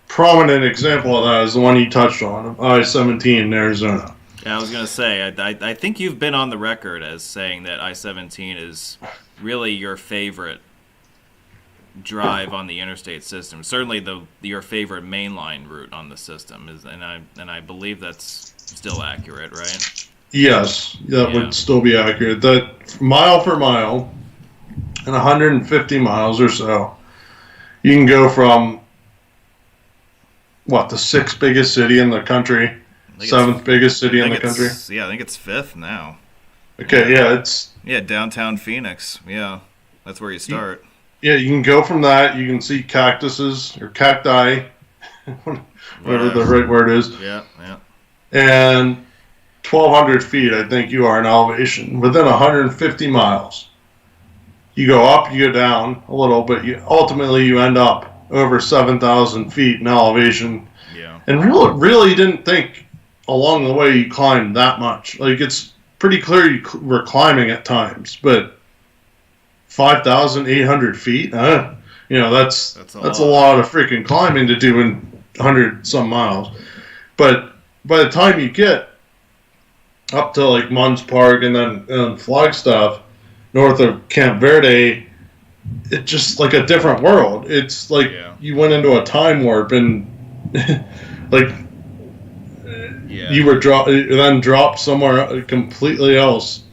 prominent example of that is the one you touched on, I-17 in Arizona. Yeah, I was going to say, I think you've been on the record as saying that I-17 is really your favorite drive on the interstate system. Certainly your favorite mainline route on the system is, and I believe that's still accurate, right? Yes, that would still be accurate. That mile for mile, and 150 miles or so, you can go from the sixth biggest city in the country, seventh biggest city in the country. Yeah, I think it's fifth now. Okay, yeah, downtown Phoenix. Yeah, that's where you start. Yeah, you can go from that. You can see cactuses or cacti, whatever the right word is. Yeah. And 1,200 feet, I think you are in elevation within 150 miles. You go up, you go down a little, but ultimately you end up over 7,000 feet in elevation. Yeah. And really didn't think along the way you climbed that much. Like, it's pretty clear you were climbing at times, but 5,800 feet, that's a lot of freaking climbing to do in 100 some miles. But by the time you get up to like Munns Park and then Flagstaff, north of Camp Verde, it's just like a different world. It's like you went into a time warp and you were dropped somewhere completely else.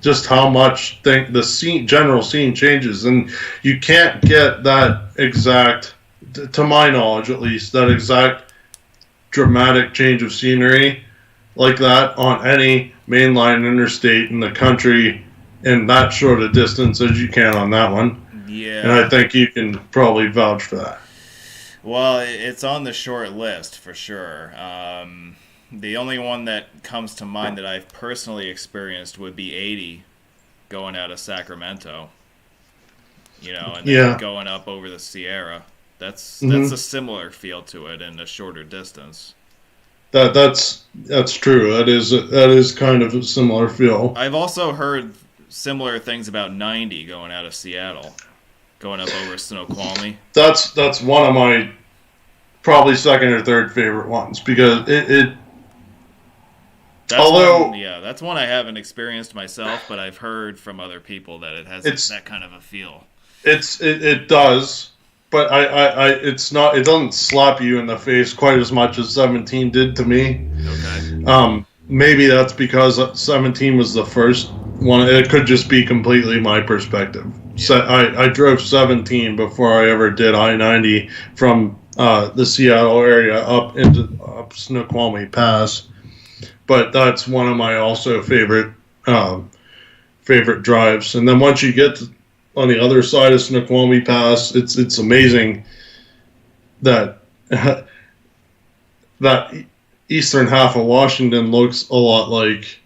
Just how much the general scene changes, and you can't get that exact, to my knowledge at least, that exact dramatic change of scenery like that on any mainline interstate in the country in that short a distance as you can on that one. Yeah. And I think you can probably vouch for that. Well, it's on the short list for sure. The only one that comes to mind that I've personally experienced would be 80 going out of Sacramento. And then going up over the Sierra. That's a similar feel to it in a shorter distance. That's true. That is kind of a similar feel. I've also heard similar things about 90 going out of Seattle, going up over Snoqualmie. That's one of my probably second or third favorite ones because it That's although that's one I haven't experienced myself, but I've heard from other people that it has that kind of a feel. It does, but it's not. It doesn't slap you in the face quite as much as 17 did to me. Okay. Maybe that's because 17 was the first one. It could just be completely my perspective. Yeah. So I drove 17 before I ever did I-90 from the Seattle area up Snoqualmie Pass. But that's one of my also favorite drives. And then once you get on the other side of Snoqualmie Pass, it's amazing that that eastern half of Washington looks a lot like,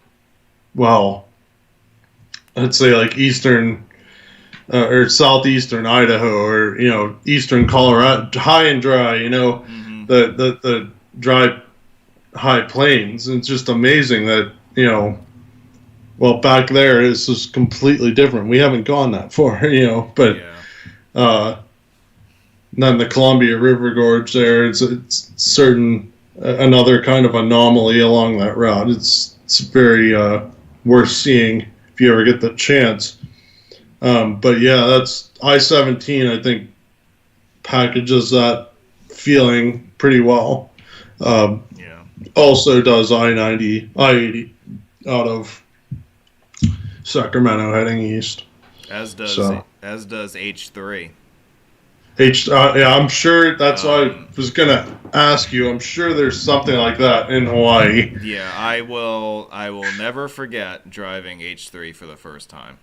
well, I'd say like eastern or southeastern Idaho, or eastern Colorado, high and dry. Mm-hmm. The dry high plains. It's just amazing that well, back there it's just completely different. We haven't gone that far, but then the Columbia River Gorge there, it's certain another kind of anomaly along that route. It's very worth seeing if you ever get the chance. But yeah, that's I-17. I think packages that feeling pretty well. Also does I-90, I-80 out of Sacramento heading east. As does H3. Yeah, I'm sure that's what I was gonna ask you. I'm sure there's something like that in Hawaii. Yeah, I will never forget driving H3 for the first time.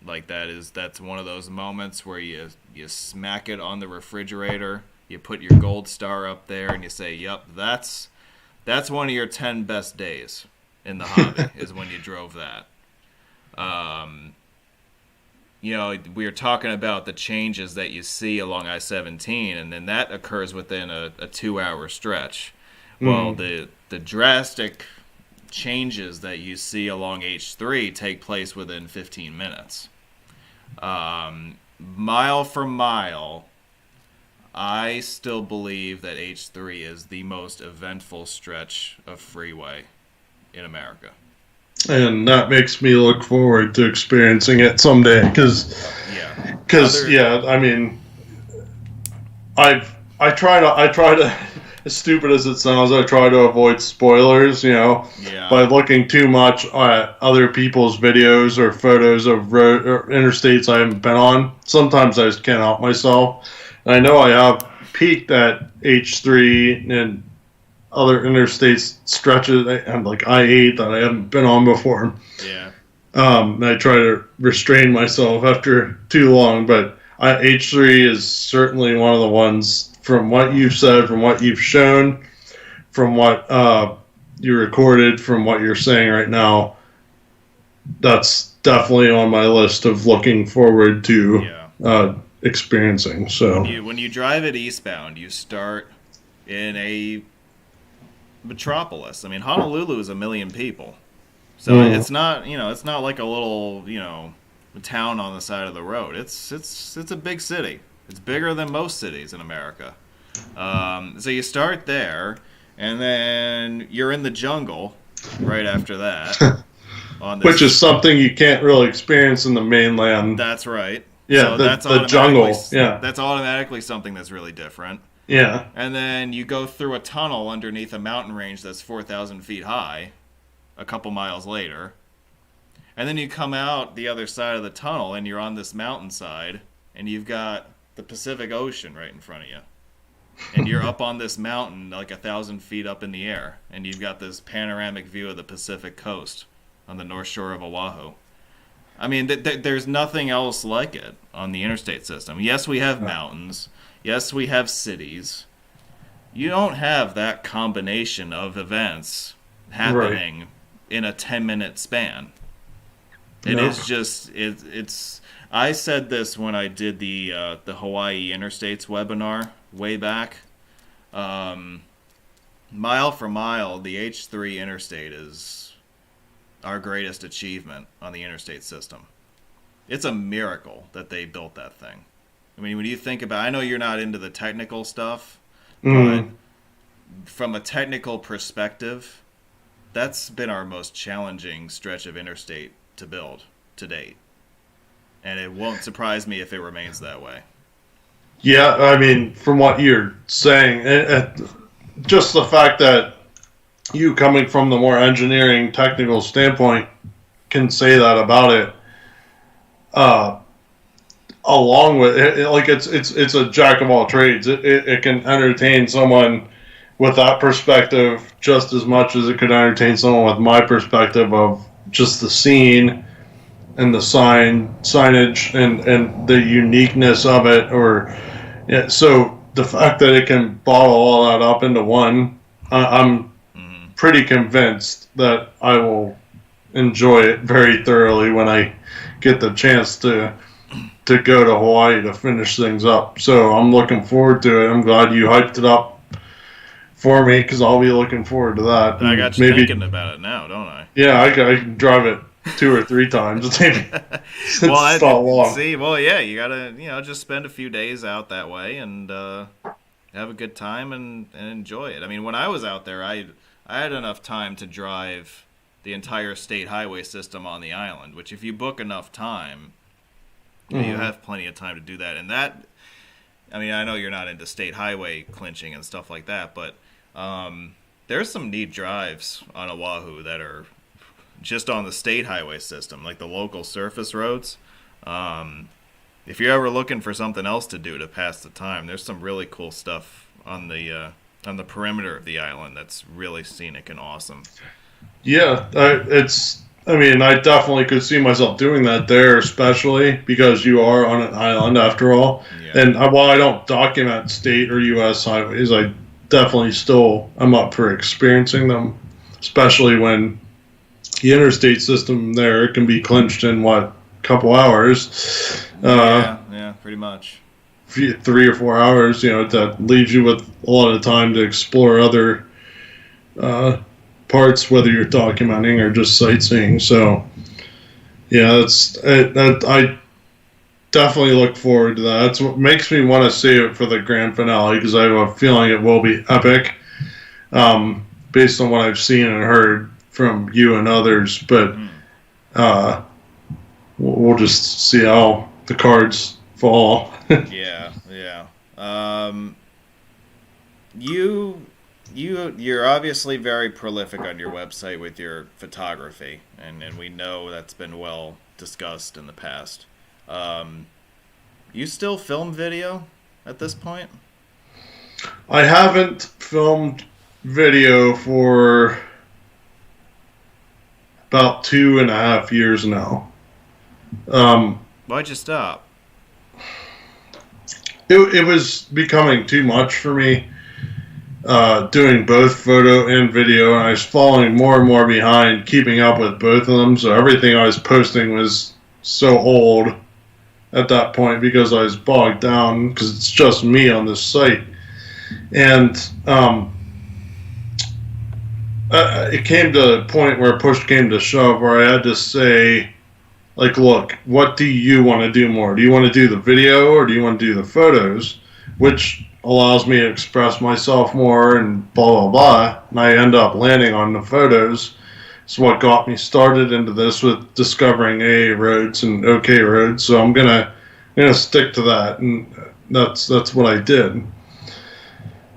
Like that's one of those moments where you smack it on the refrigerator, you put your gold star up there, and you say, "Yep, that's one of your 10 best days in the hobby," is when you drove that. We were talking about the changes that you see along I-17, and then that occurs within a 2-hour stretch. Well, the drastic changes that you see along H3 take place within 15 minutes. Mile for mile, I still believe that H3 is the most eventful stretch of freeway in America. And that makes me look forward to experiencing it someday, because I mean, I try to, as stupid as it sounds, I try to avoid spoilers, by looking too much at other people's videos or photos of road or interstates I haven't been on. Sometimes I just can't help myself. And I know I have peaked at H3 and other interstate stretches and like I-8 that I haven't been on before. Yeah. I try to restrain myself after too long, but H3 is certainly one of the ones, from what you've said, from what you've shown, from what you recorded, from what you're saying right now. That's definitely on my list of looking forward to experiencing. So when you drive it eastbound, you start in a metropolis. I mean, Honolulu is 1 million people, so it's not like a little town on the side of the road. It's a big city. It's bigger than most cities in America. So you start there, and then you're in the jungle right after that. Which is something you can't really experience in the mainland. That's right. Yeah, so the jungle. Yeah, that's automatically something that's really different. Yeah. And then you go through a tunnel underneath a mountain range that's 4,000 feet high a couple miles later. And then you come out the other side of the tunnel, and you're on this mountainside, and you've got the Pacific Ocean right in front of you. And you're up on this mountain like 1,000 feet up in the air, and you've got this panoramic view of the Pacific coast on the north shore of Oahu. I mean, there's nothing else like it on the interstate system. Yes, we have mountains. Yes, we have cities. You don't have that combination of events happening in a 10-minute span. It is just it's. I said this when I did the Hawaii Interstates webinar way back. Mile for mile, the H3 interstate is our greatest achievement on the interstate system. It's a miracle that they built that thing. I mean, when you think about, I know you're not into the technical stuff, but from a technical perspective, that's been our most challenging stretch of interstate to build to date. And it won't surprise me if it remains that way. Yeah, I mean, from what you're saying, just the fact that you coming from the more engineering technical standpoint can say that about it, along with it, like it's a jack of all trades. It can entertain someone with that perspective just as much as it could entertain someone with my perspective of just the scene and the signage and the uniqueness of it. Or yeah, so the fact that it can bottle all that up into one, I'm pretty convinced that I will enjoy it very thoroughly when I get the chance to go to Hawaii to finish things up. So I'm looking forward to it. I'm glad you hyped it up for me, because I'll be looking forward to that. I got you thinking about it now, don't I? Yeah, I can drive it 2 or 3 times. Well, yeah, you gotta, just spend a few days out that way and have a good time and enjoy it. I mean, when I was out there, I had enough time to drive the entire state highway system on the island, which if you book enough time, you have plenty of time to do that. And that, I mean, I know you're not into state highway clinching and stuff like that, but there's some neat drives on Oahu that are just on the state highway system, like the local surface roads. If you're ever looking for something else to do to pass the time, there's some really cool stuff on the perimeter of the island that's really scenic and awesome. Yeah, I mean, I definitely could see myself doing that there, especially because you are on an island after all. Yeah. And while I don't document state or U.S. highways, I definitely still am up for experiencing them, especially when the interstate system there can be clinched in, a couple hours? Yeah, pretty much. 3 or 4 hours, that leaves you with a lot of time to explore other parts, whether you're documenting or just sightseeing. So, yeah, I definitely look forward to that. That's what makes me want to save it for the grand finale, because I have a feeling it will be epic, based on what I've seen and heard from you and others. But we'll just see how the cards fall. Yeah. You're obviously very prolific on your website with your photography, and we know that's been well discussed in the past. You still film video at this point? I haven't filmed video for about 2.5 years now. Why'd you stop? It was becoming too much for me, doing both photo and video, and I was falling more and more behind keeping up with both of them. So everything I was posting was so old at that point, because I was bogged down, because it's just me on this site. And it came to a point where push came to shove, where I had to say, like, look, what do you want to do more? Do you want to do the video, or do you want to do the photos? Which allows me to express myself more and blah, blah, blah. And I end up landing on the photos. It's what got me started into this, with discovering AA roads and OK roads. So I'm gonna stick to that, and that's what I did.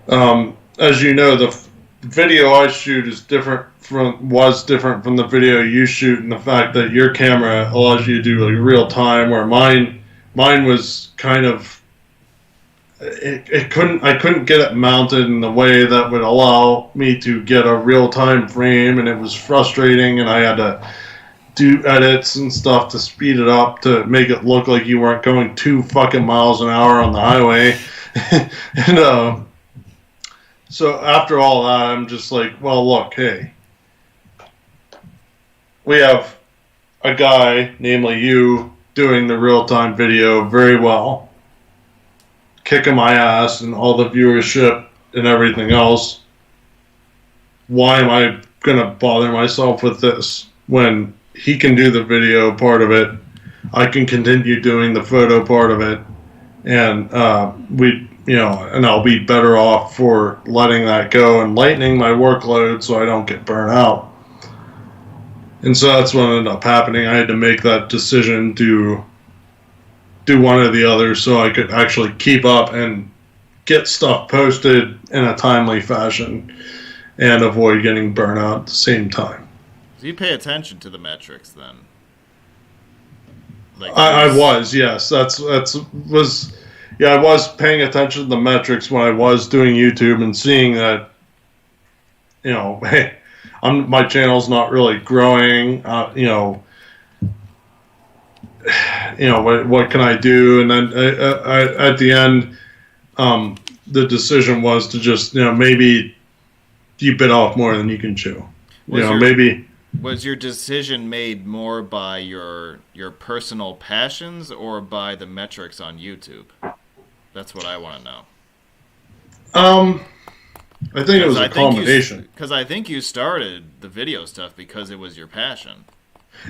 As you know, the video I shoot was different from the video you shoot, and the fact that your camera allows you to do like real time, where mine was kind of, I couldn't get it mounted in the way that would allow me to get a real time frame, and it was frustrating, and I had to do edits and stuff to speed it up to make it look like you weren't going 2 fucking miles an hour on the highway. And so after all that, I'm just like, well, look, hey, we have a guy, namely you, doing the real-time video very well, kicking my ass and all the viewership and everything else. Why am I going to bother myself with this when he can do the video part of it? I can continue doing the photo part of it. And and I'll be better off for letting that go and lightening my workload so I don't get burnt out. And so that's what ended up happening. I had to make that decision to do one or the other so I could actually keep up and get stuff posted in a timely fashion and avoid getting burnt out at the same time. So you pay attention to the metrics then? Like I was, yes. I was paying attention to the metrics when I was doing YouTube and seeing that, hey, my channel's not really growing. What can I do? And then at the end, the decision was to just maybe you bit off more than you can chew. Was your decision made more by your personal passions or by the metrics on YouTube? That's what I want to know. I think it was a combination. Because I think you started the video stuff because it was your passion.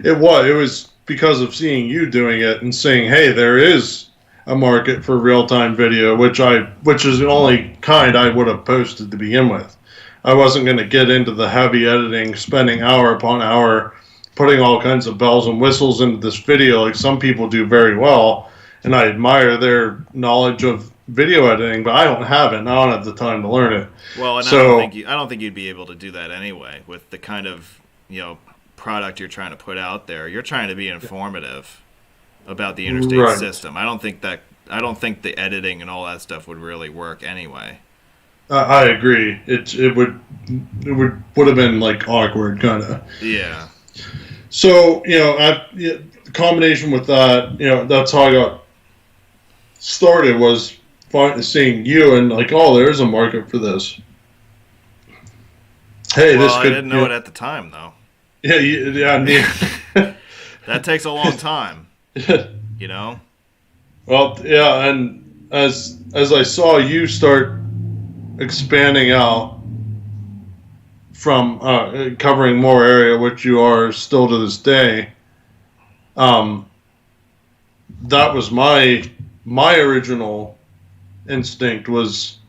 It was because of seeing you doing it and saying, hey, there is a market for real-time video, which is the only kind I would have posted to begin with. I wasn't going to get into the heavy editing, spending hour upon hour, putting all kinds of bells and whistles into this video like some people do very well, and I admire their knowledge of video editing, but I don't have it, and I don't have the time to learn it. Well, and I don't think you'd be able to do that anyway with the kind of product you're trying to put out there. You're trying to be informative about the interstate system. I don't think the editing and all that stuff would really work anyway. I agree. It would have been like awkward, kind of. Yeah. So the combination with that, that's how I got started, was seeing you and like, oh, there's a market for this. Hey, well, I didn't know it at the time, though. Yeah. That takes a long time. Well, yeah, and as I saw you start expanding out from covering more area, which you are still to this day, that was my original instinct was,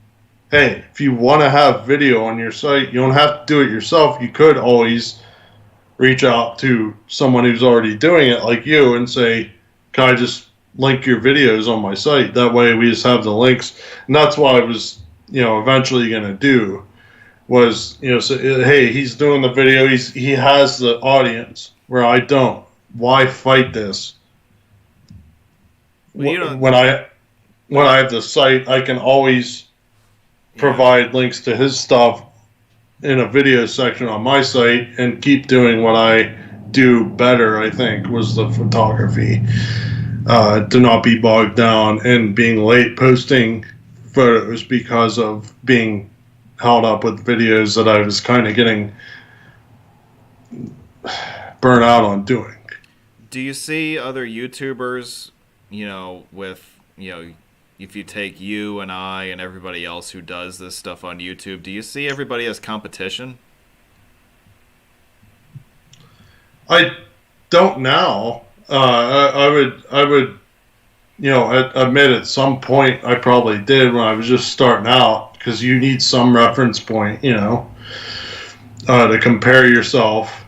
hey, if you want to have video on your site, you don't have to do it yourself. You could always reach out to someone who's already doing it like you and say, can I just link your videos on my site? That way we just have the links. And that's what I was eventually going to do was, say, hey, he's doing the video. He has the audience where I don't. Why fight this? Well, when I have the site, I can always provide links to his stuff in a video section on my site and keep doing what I do better, I think, was the photography. To not be bogged down and being late posting photos because of being held up with videos that I was kind of getting burnt out on doing. Do you see other YouTubers, with, if you take you and I and everybody else who does this stuff on YouTube, do you see everybody as competition? I don't now. I would, admit at some point I probably did when I was just starting out, because you need some reference point, to compare yourself,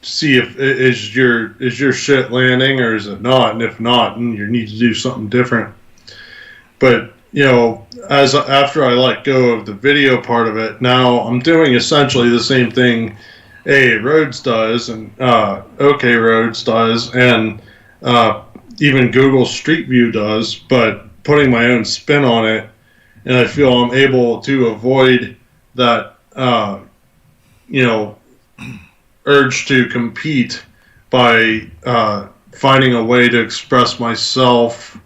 see if is your shit landing or is it not, and if not, then you need to do something different. But after I let go of the video part of it, now I'm doing essentially the same thing AA Roads does and OK Roads does, and even Google Street View does, but putting my own spin on it, and I feel I'm able to avoid that urge to compete by finding a way to express myself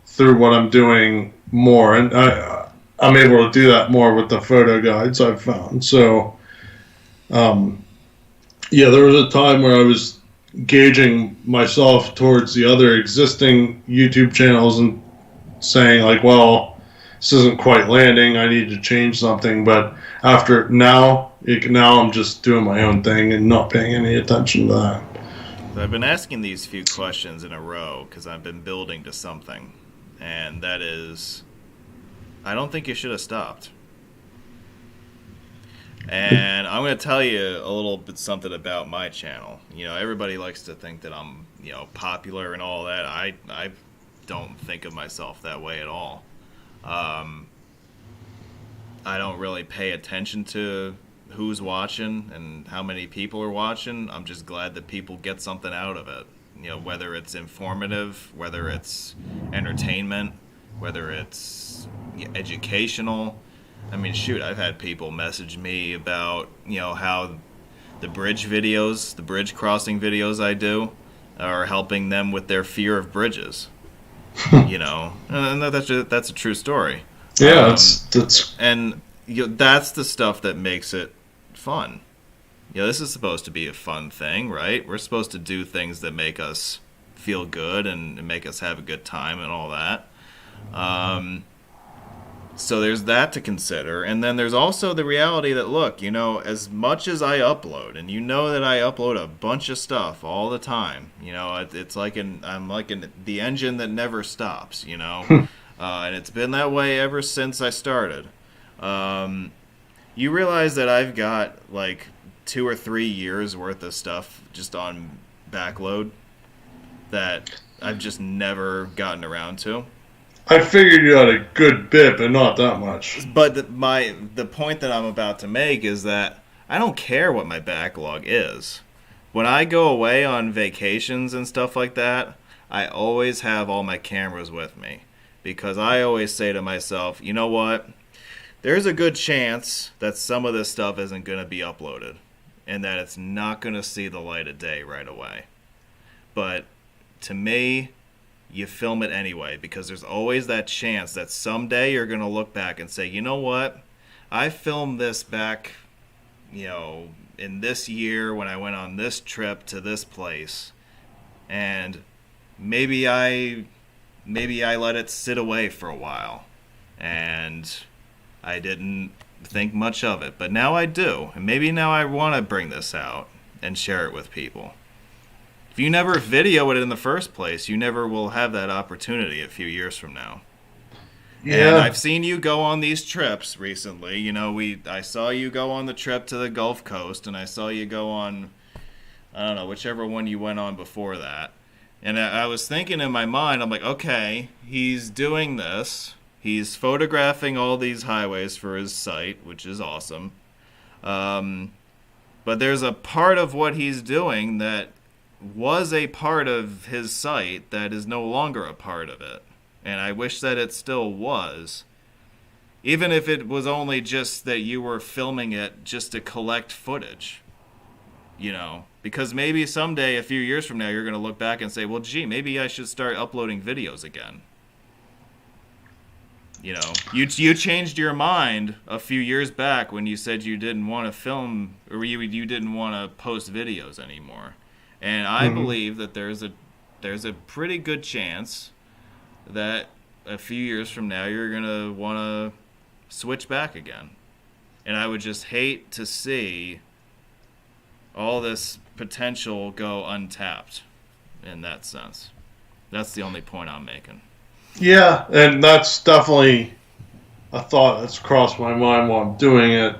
through what I'm doing more, and I'm able to do that more with the photo guides I've found. So there was a time where I was gauging myself towards the other existing YouTube channels and saying like, well, this isn't quite landing, I need to change something. But after now I'm just doing my own thing and not paying any attention to that. I've been asking these few questions in a row because I've been building to something, and that is, I don't think you should have stopped. And I'm going to tell you a little bit something about my channel. You know, everybody likes to think that I'm, you know, popular and all that. I don't think of myself that way at all. I don't really pay attention to who's watching and how many people are watching. I'm just glad that people get something out of it. You know, whether it's informative, whether it's entertainment, whether it's educational. I mean, shoot, I've had people message me about, you know, how the bridge videos, the bridge crossing videos I do are helping them with their fear of bridges. You know, and that's a true story. Yeah, that's and you know, that's the stuff that makes it fun. You know, this is supposed to be a fun thing, right? We're supposed to do things that make us feel good and make us have a good time and all that. So there's that to consider. And then there's also the reality that, look, you know, as much as I upload, and you know that I upload a bunch of stuff all the time, you know, it's like I'm like the engine that never stops, you know, and it's been that way ever since I started. You realize that I've got like 2 or 3 years worth of stuff just on backload that I've just never gotten around to. I figured you had a good bit, but not that much. But the point that I'm about to make is that I don't care what my backlog is. When I go away on vacations and stuff like that, I always have all my cameras with me. Because I always say to myself, you know what? There's a good chance that some of this stuff isn't going to be uploaded. And that it's not going to see the light of day right away. But to me, you film it anyway, because there's always that chance that someday you're going to look back and say, you know what? I filmed this back, you know, in this year when I went on this trip to this place. And maybe I let it sit away for a while. And I didn't think much of it. But now I do. And maybe now I want to bring this out and share it with people. If you never video it in the first place, you never will have that opportunity a few years from now. Yeah. And I've seen you go on these trips recently. You know, I saw you go on the trip to the Gulf Coast, and I saw you go on, I don't know, whichever one you went on before that. And I was thinking in my mind, I'm like, okay, he's doing this. He's photographing all these highways for his site, which is awesome. But there's a part of what he's doing that was a part of his site that is no longer a part of it. And I wish that it still was. Even if it was only just that you were filming it just to collect footage. You know, because maybe someday, a few years from now, you're going to look back and say, well, gee, maybe I should start uploading videos again. You know, you changed your mind a few years back when you said you didn't want to film, or you didn't want to post videos anymore. And I believe that there's a pretty good chance that a few years from now you're going to want to switch back again. And I would just hate to see all this potential go untapped in that sense. That's the only point I'm making. Yeah, and that's definitely a thought that's crossed my mind while I'm doing it,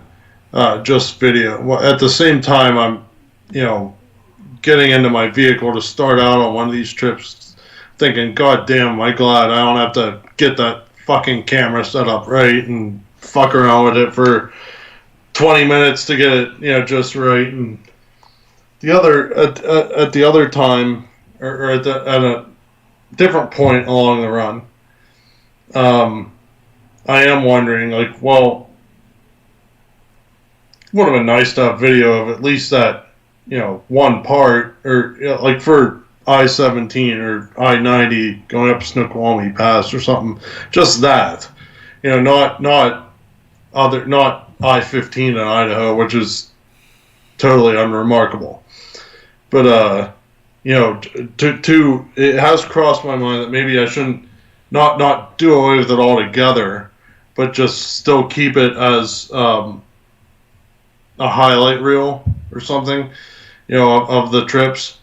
just video. Well, at the same time, I'm, you know, getting into my vehicle to start out on one of these trips thinking, God damn, am I glad I don't have to get that fucking camera set up right and fuck around with it for 20 minutes to get it, you know, just right. And the other, at the other time, or at a different point along the run, I am wondering, like, well, it would have been nice to have video of at least that, you know, one part, or, you know, like for I-17 or I-90 going up Snoqualmie Pass or something, just that, you know, not I-15 in Idaho, which is totally unremarkable. But, you know, it has crossed my mind that maybe I shouldn't not do away with it altogether, but just still keep it as a highlight reel or something, you know, of the trips.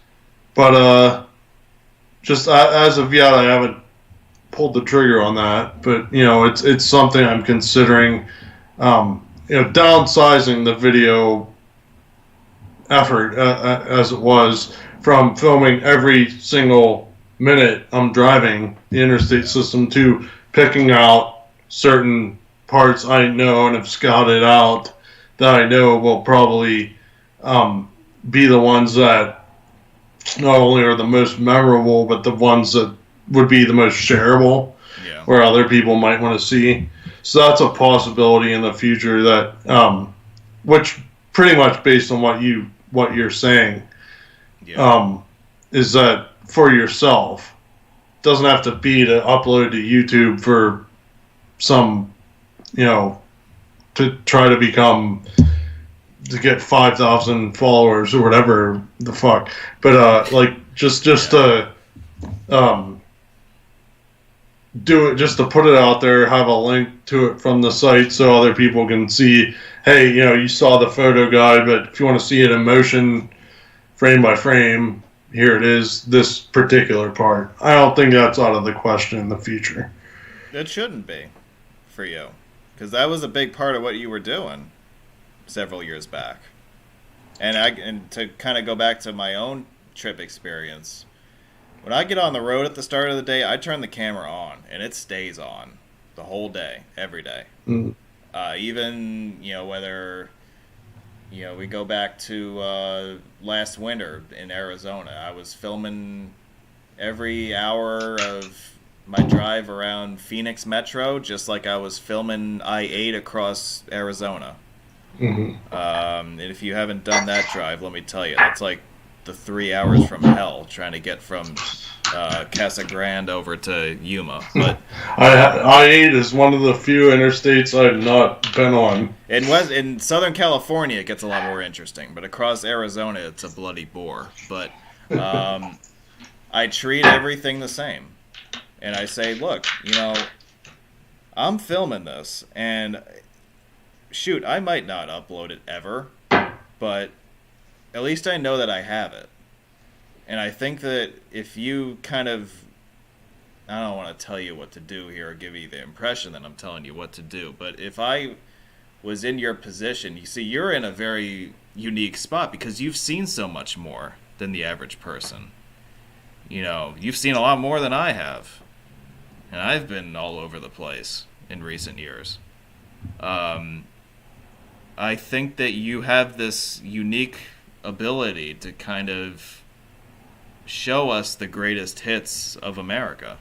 But just as of yet, I haven't pulled the trigger on that, but it's something I'm considering. Downsizing the video effort as it was from filming every single minute I'm driving the interstate system to picking out certain parts I know and have scouted out that I know will probably be the ones that not only are the most memorable, but the ones that would be the most shareable, where other people might want to see. So that's a possibility in the future that, which pretty much based on what you're saying, is that for yourself. Doesn't have to be to upload to YouTube for some, to try to get 5,000 followers or whatever the fuck. But just to do it, just to put it out there, have a link to it from the site so other people can see, hey, you saw the photo guide, but if you want to see it in motion, frame by frame, here it is, this particular part. I don't think that's out of the question in the future. It shouldn't be for you, because that was a big part of what you were doing several years back. And to kind of go back to my own trip experience, when I get on the road at the start of the day, I turn the camera on, and it stays on the whole day, every day. Mm. Even, whether, we go back to last winter in Arizona. I was filming every hour of my drive around Phoenix Metro, just like I was filming I-8 across Arizona. Mm-hmm. And if you haven't done that drive, let me tell you, that's like the 3 hours from hell trying to get from Casa Grande over to Yuma. But I-8 is one of the few interstates I've not been on. In Southern California, it gets a lot more interesting, but across Arizona, it's a bloody bore. But I treat everything the same, and I say, look, I'm filming this, and shoot, I might not upload it ever, but at least I know that I have it. And I think that if you kind of, I don't want to tell you what to do here or give you the impression that I'm telling you what to do, but if I was in your position, you see, you're in a very unique spot because you've seen so much more than the average person. You've seen a lot more than I have. And I've been all over the place in recent years. I think that you have this unique ability to kind of show us the greatest hits of America.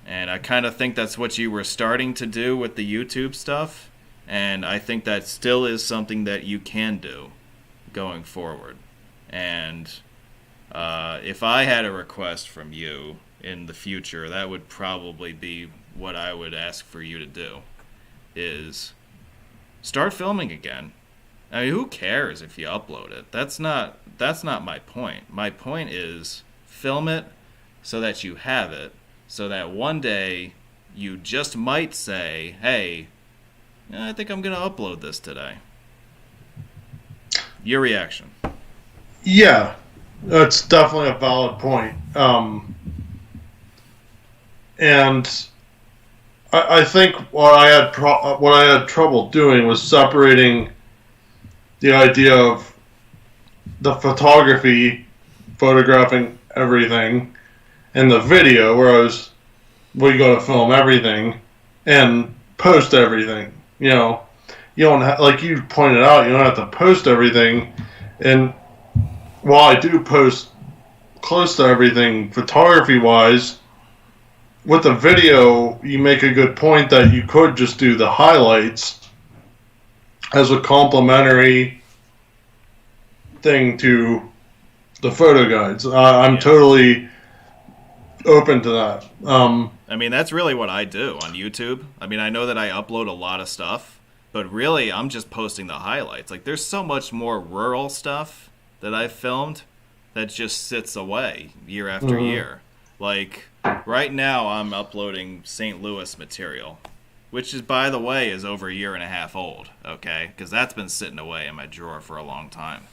And I kind of think that's what you were starting to do with the YouTube stuff. And I think that still is something that you can do going forward. And if I had a request from you in the future, that would probably be what I would ask for you to do, is start filming again. I mean, who cares if you upload it? That's not my point. My point is film it so that you have it, so that one day you just might say, hey, I think I'm going to upload this today. Your reaction? Yeah, that's definitely a valid point. And I think what I had trouble doing was separating the idea of the photography, photographing everything, and the video, where we got to film everything and post everything. You don't like you pointed out, you don't have to post everything. And while I do post close to everything photography-wise, with the video, you make a good point that you could just do the highlights as a complementary thing to the photo guides. I'm totally open to that. I mean, that's really what I do on YouTube. I mean, I know that I upload a lot of stuff, but really I'm just posting the highlights. Like, there's so much more rural stuff that I've filmed that just sits away year after year. Like, right now I'm uploading St. Louis material, which is, by the way, is over a year and a half old, okay? Because that's been sitting away in my drawer for a long time.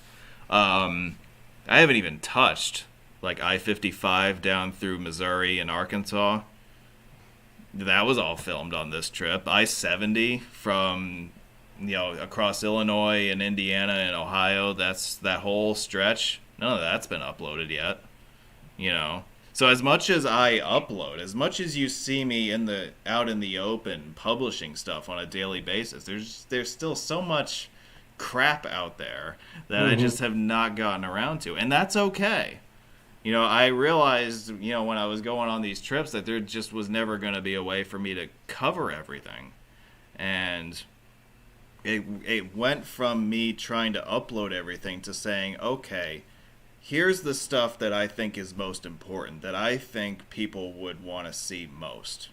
I haven't even touched, like, I-55 down through Missouri and Arkansas. that was all filmed on this trip. I-70 from, across Illinois and Indiana and Ohio, that whole stretch, none of that's been uploaded yet. So as much as I upload, as much as you see me out in the open publishing stuff on a daily basis, there's still so much crap out there that I just have not gotten around to, and that's okay. I realized, when I was going on these trips that there just was never going to be a way for me to cover everything, and it went from me trying to upload everything to saying, okay, here's the stuff that I think is most important, that I think people would want to see most.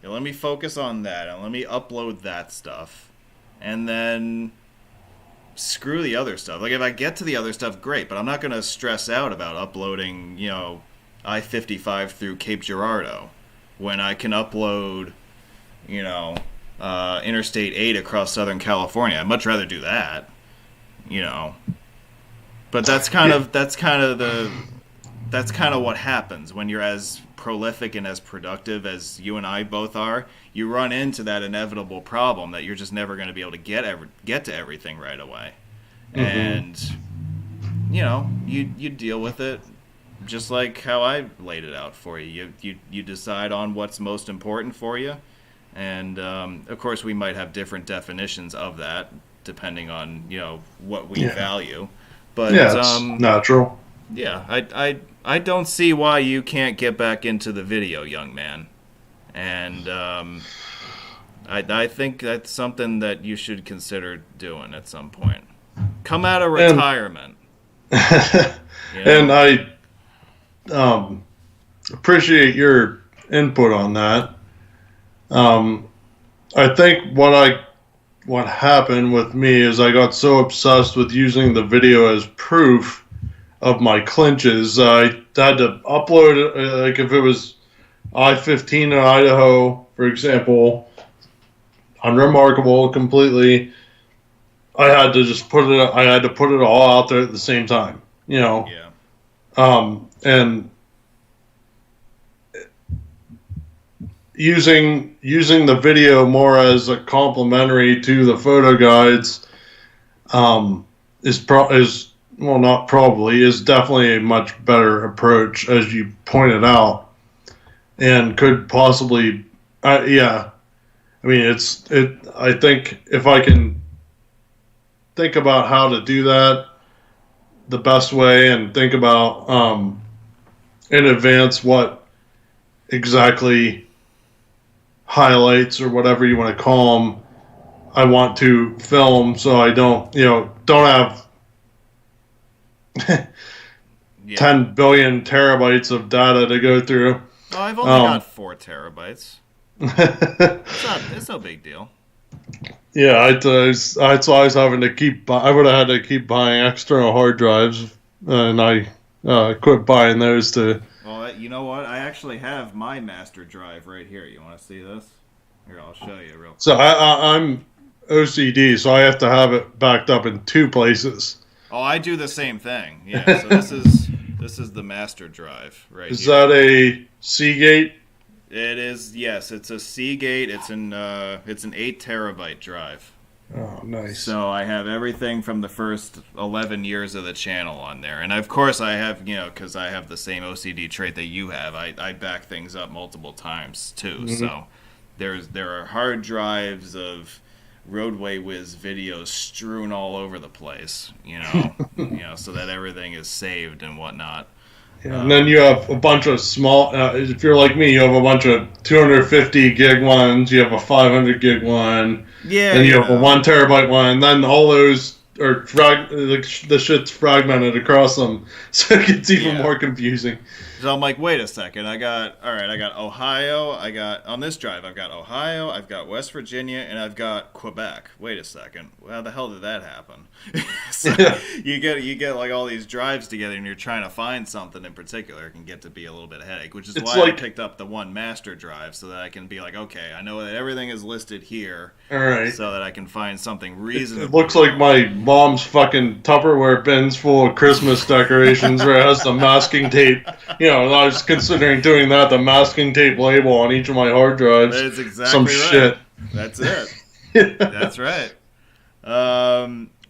Let me focus on that, and let me upload that stuff. And then screw the other stuff. Like, if I get to the other stuff, great, but I'm not going to stress out about uploading, I-55 through Cape Girardeau when I can upload, Interstate 8 across Southern California. I'd much rather do that, But that's kind of what happens when you're as prolific and as productive as you and I both are. You run into that inevitable problem that you're just never going to be able to get to everything right away, and you deal with it just like how I laid it out for you. You decide on what's most important for you, and of course we might have different definitions of that depending on what we value. But it's natural. Yeah, I don't see why you can't get back into the video, young man. And I think that's something that you should consider doing at some point. Come out of retirement. And I appreciate your input on that. I think what happened with me is I got so obsessed with using the video as proof of my clinches. I had to upload it, like if it was I-15 in Idaho, for example, unremarkable completely. I had to put it all out there at the same time, Yeah. And using the video more as a complementary to the photo guides is definitely a much better approach, as you pointed out, and could possibly I think if I can think about how to do that the best way and think about in advance what exactly highlights or whatever you want to call them I want to film, so I don't have 10 billion terabytes of data to go through. Oh, I've only got 4 terabytes. It's no big deal. Yeah, I was having to I would have had to keep buying external hard drives, and I quit buying those to. Well, you know what? I actually have my master drive right here. You want to see this? Here, I'll show you real quick. So I'm OCD, so I have to have it backed up in 2 places. Oh, I do the same thing. Yeah. So this is the master drive right Is here. that a Seagate? It is. Yes, it's a Seagate. It's an 8 terabyte drive. Oh, nice. So I have everything from the first 11 years of the channel on there. And of course I have, because I have the same OCD trait that you have, I back things up multiple times too. Mm-hmm. So there are hard drives of Roadway Whiz videos strewn all over the place, so that everything is saved and whatnot. Yeah, and then you have a bunch of small, if you're like me, you have a bunch of 250 gig ones, you have a 500 gig one, and you have a 1 terabyte one, and then all those are the shit's fragmented across them, so it gets even more confusing. So I'm like, wait a second, I got Ohio, on this drive, I've got Ohio, I've got West Virginia, and I've got Quebec. Wait a second, how the hell did that happen? So you get like all these drives together, and you're trying to find something in particular. It can get to be a little bit of a headache, which is why I picked up the one master drive, so that I can be like, okay, I know that everything is listed here, all right, so that I can find something reasonable. It looks like my mom's fucking Tupperware bins full of Christmas decorations where it has the masking tape, and I was considering doing that, the masking tape label on each of my hard drives. That's exactly some right. Shit. That's it. That's right.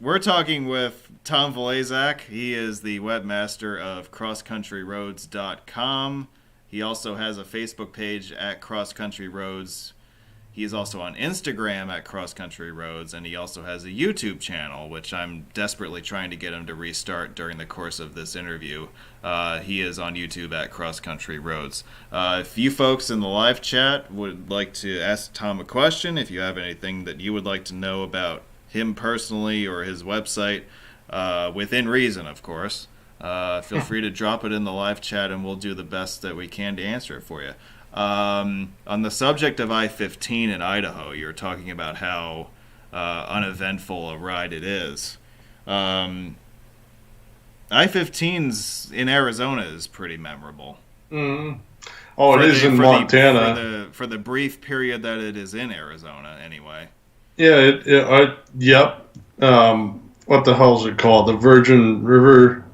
We're talking with Tom Valazak. He is the webmaster of crosscountryroads.com. He also has a Facebook page at Cross Country Roads. He is also on Instagram at Cross Country Roads, and he also has a YouTube channel, which I'm desperately trying to get him to restart during the course of this interview. He is on YouTube at Cross Country Roads. If you folks in the live chat would like to ask Tom a question, if you have anything that you would like to know about him personally or his website, within reason, of course, feel free to drop it in the live chat, and we'll do the best that we can to answer it for you. On the subject of I-15 in Idaho, you're talking about how uneventful a ride it is. I-15's in Arizona is pretty memorable. Mm. Oh, it is in Montana. For the brief period that it is in Arizona, anyway. Yeah, yep. What the hell is it called? The Virgin River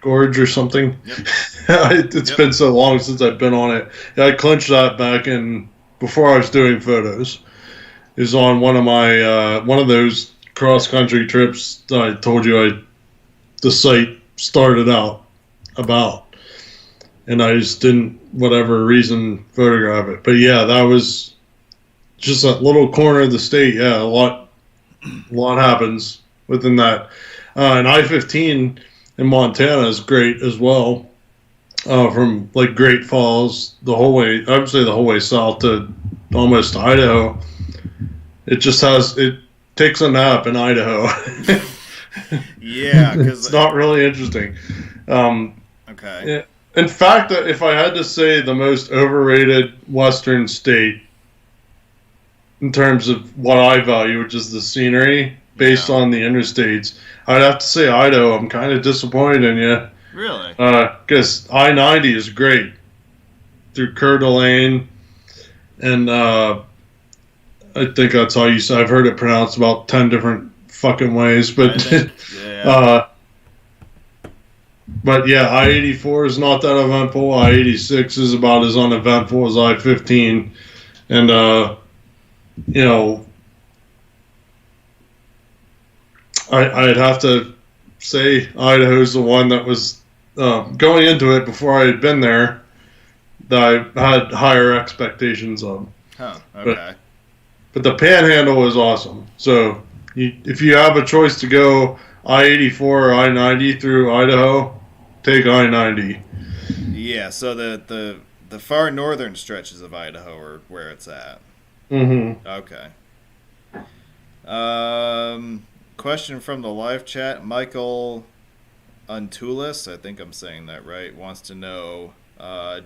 Gorge or something? Yep. It's been so long since I've been on it. Yeah, I clinched that back in before I was doing photos. It was on one of my one of those cross country trips that I told you the site started out about, and I just didn't, whatever reason, photograph it. But yeah, that was just that little corner of the state. Yeah, a lot happens within that. And I-15 in Montana is great as well. From like Great Falls the whole way, I would say the whole way south to almost Idaho. It takes a nap in Idaho. Yeah, because it's not really interesting. Okay. Yeah. In fact, if I had to say the most overrated Western state in terms of what I value, which is the scenery based on the interstates, I'd have to say Idaho. I'm kind of disappointed in you. Really? Because I-90 is great through Coeur d'Alene, and I think that's how you say. I've heard it pronounced about 10 different fucking ways, but but yeah, I-84 is not that eventful. I-86 is about as uneventful as I-15, and I'd have to say Idaho's the one that was going into it before I had been there that I had higher expectations of. Huh, okay. But the Panhandle is awesome. So if you have a choice to go I-84 or I-90 through Idaho, take I-90. Yeah, so the far northern stretches of Idaho are where it's at. Mm-hmm. Okay. Question from the live chat. Michael Untulis, I think I'm saying that right, wants to know,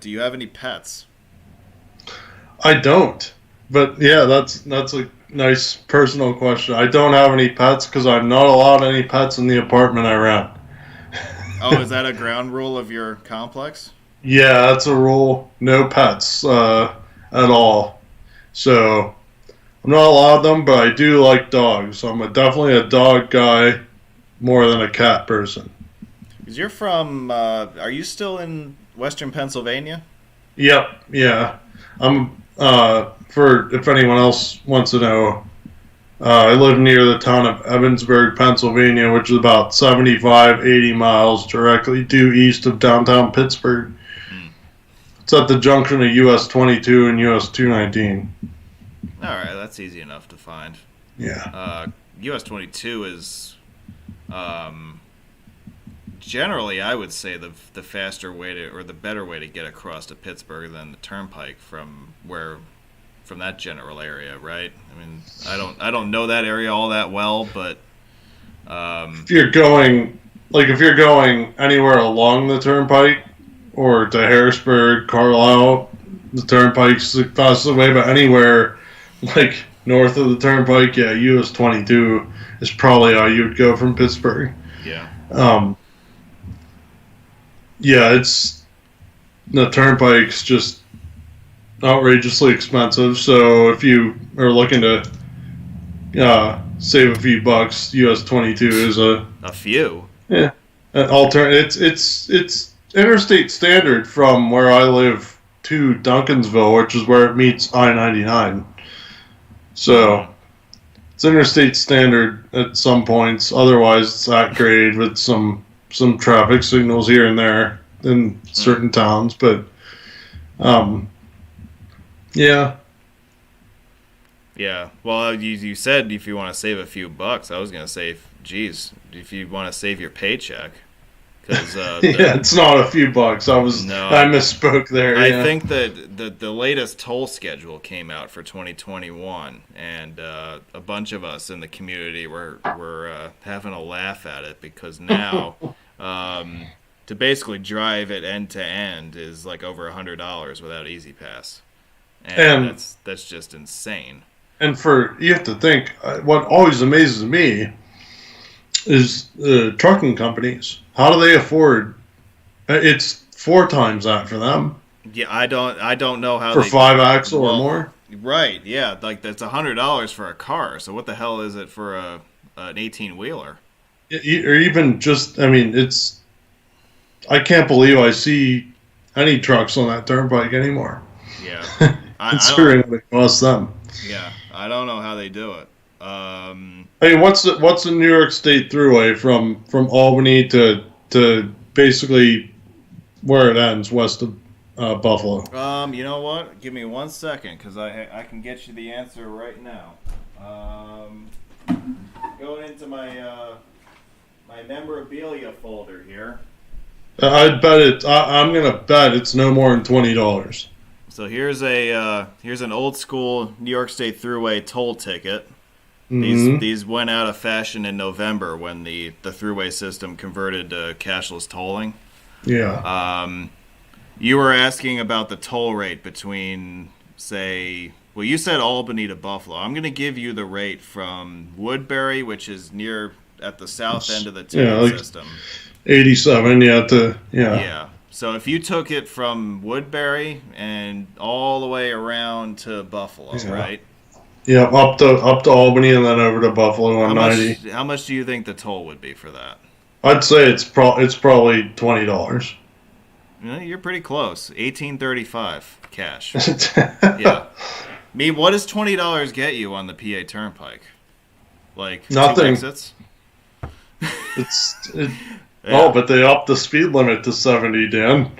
do you have any pets? I don't. But yeah, that's a nice personal question. I don't have any pets because I'm not allowed any pets in the apartment I rent. Oh, is that a ground rule of your complex? Yeah, that's a rule. No pets at all. So I'm not allowed them, but I do like dogs. I'm definitely a dog guy more than a cat person. Because you're from, are you still in Western Pennsylvania? Yep, yeah. I'm, for if anyone else wants to know, I live near the town of Evansburg, Pennsylvania, which is about 75, 80 miles directly due east of downtown Pittsburgh. It's at the junction of US 22 and US 219. All right, that's easy enough to find. Yeah. US 22 is generally, I would say, the faster way to, or the better way to get across to Pittsburgh than the Turnpike from that general area, right? I mean, I don't know that area all that well, but if you're going anywhere along the Turnpike or to Harrisburg, Carlisle, the Turnpike's the fastest way, but anywhere like north of the Turnpike, yeah, US 22 is probably how you would go from Pittsburgh. Yeah. Yeah, the Turnpike's just outrageously expensive. So if you are looking to save a few bucks, US 22 is a few. Yeah, an alternative. It's interstate standard from where I live to Duncansville, which is where it meets I-99. So it's interstate standard at some points. Otherwise, it's at grade with some traffic signals here and there in certain towns. But yeah. Yeah. Well, you said if you want to save a few bucks. I was gonna say, if you want to save your paycheck. Cause, yeah, it's not a few bucks. I misspoke there. I think that the latest toll schedule came out for 2021, and a bunch of us in the community were having a laugh at it because now to basically drive it end to end is like over $100 without Easy Pass, and that's just insane. And you have to think, what always amazes me is the trucking companies. How do they afford? It's 4 times that for them. Yeah, I don't know how for 5-axle or more. Right? Yeah, like that's $100 for a car. So what the hell is it for an 18-wheeler? Or even just, I mean, it's. I can't believe I see any trucks on that turnpike anymore. Yeah, considering what it costs them. Yeah, I don't know how they do it. I mean, what's the New York State Thruway from Albany to basically where it ends, west of Buffalo? You know what? Give me 1 second, because I can get you the answer right now. Going into my my memorabilia folder here. I'd bet I'm gonna bet it's no more than $20. So here's an old school New York State Thruway toll ticket. These went out of fashion in November when the thruway system converted to cashless tolling. Yeah. You were asking about the toll rate between, say, well, you said Albany to Buffalo. I'm going to give you the rate from Woodbury, which is at the south end of the ticket system. 87, yeah. Yeah. So if you took it from Woodbury and all the way around to Buffalo, right? Yeah, up to Albany and then over to Buffalo on 90. How much do you think the toll would be for that? I'd say it's probably $20. You're pretty close. $18.35 cash. Yeah. What does $20 get you on the PA Turnpike? Like nothing. 2 exits? Oh, but they upped the speed limit to 70, Dan.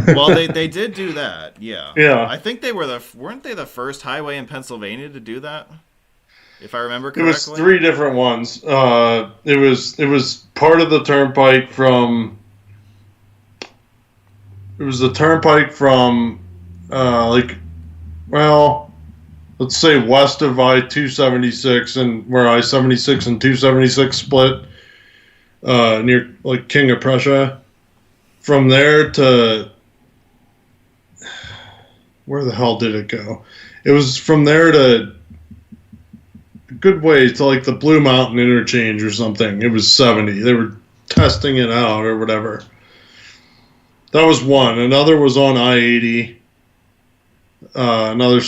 Well, they did do that, yeah. Yeah. I think weren't they the first highway in Pennsylvania to do that? If I remember correctly. It was 3 different ones. It was part of the turnpike from. It was the turnpike from, let's say west of I-276 and where I-76 and 276 split, near like King of Prussia. From there to where the hell did it go? It was from there to a good way to like the Blue Mountain interchange or something. It was 70. They were testing it out or whatever. That was one. Another was on I-80. Another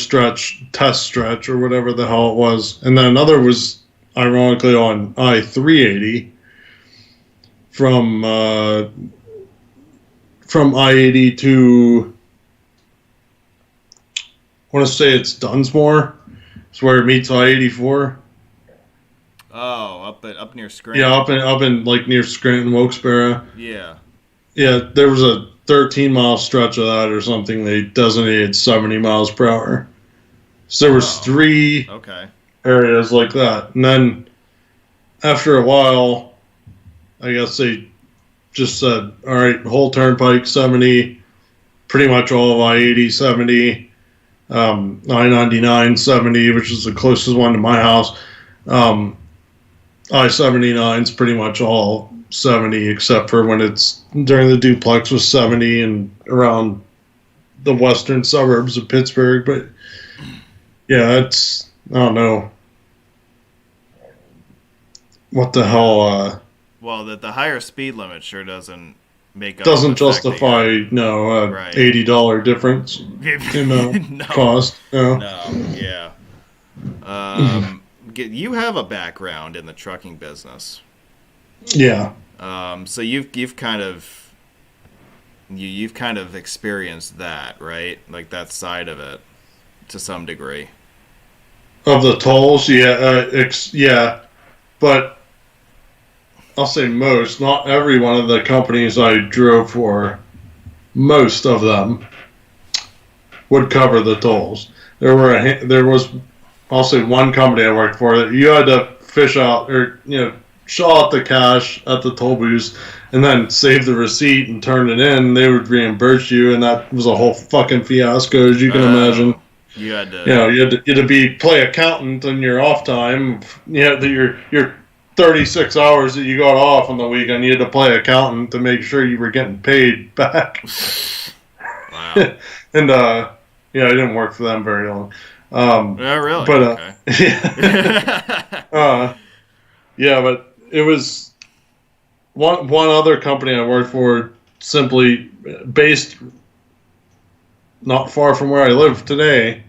test stretch or whatever the hell it was. And then another was ironically on I-380 from I-80 to, I want to say it's Dunsmore. It's where it meets I-84. Oh, up near Scranton. Yeah, up in like near Scranton, Wilkes-Barre. Yeah. Yeah, there was a 13-mile stretch of that or something. They designated 70 miles per hour. So there was 3 areas like that. And then after a while, I guess they just said, all right, whole turnpike 70, pretty much all of I-80 70, I-99 70, which is the closest one to my house. I-79 is pretty much all 70, except for when it's during the duplex was 70 and around the western suburbs of Pittsburgh. But yeah, it's, I don't know what the hell. Well, the higher speed limit sure doesn't make up. Doesn't justify $80 difference in cost. No. Yeah. You have a background in the trucking business. Yeah. So you've kind of you've kind of experienced that, right? Like that side of it to some degree. Of the tolls, yeah, yeah, but I'll say most, not every one of the companies I drove for, most of them would cover the tolls. There was, I'll say one company I worked for that you had to fish out or shell out the cash at the toll booths and then save the receipt and turn it in. They would reimburse you, and that was a whole fucking fiasco, as you can imagine. You had to, you had to play accountant in your off time. Your 36 hours that you got off on the weekend, you had to play accountant to make sure you were getting paid back. Wow. And I didn't work for them very long. Really? But okay. yeah, but it was one other company I worked for, simply based not far from where I live today,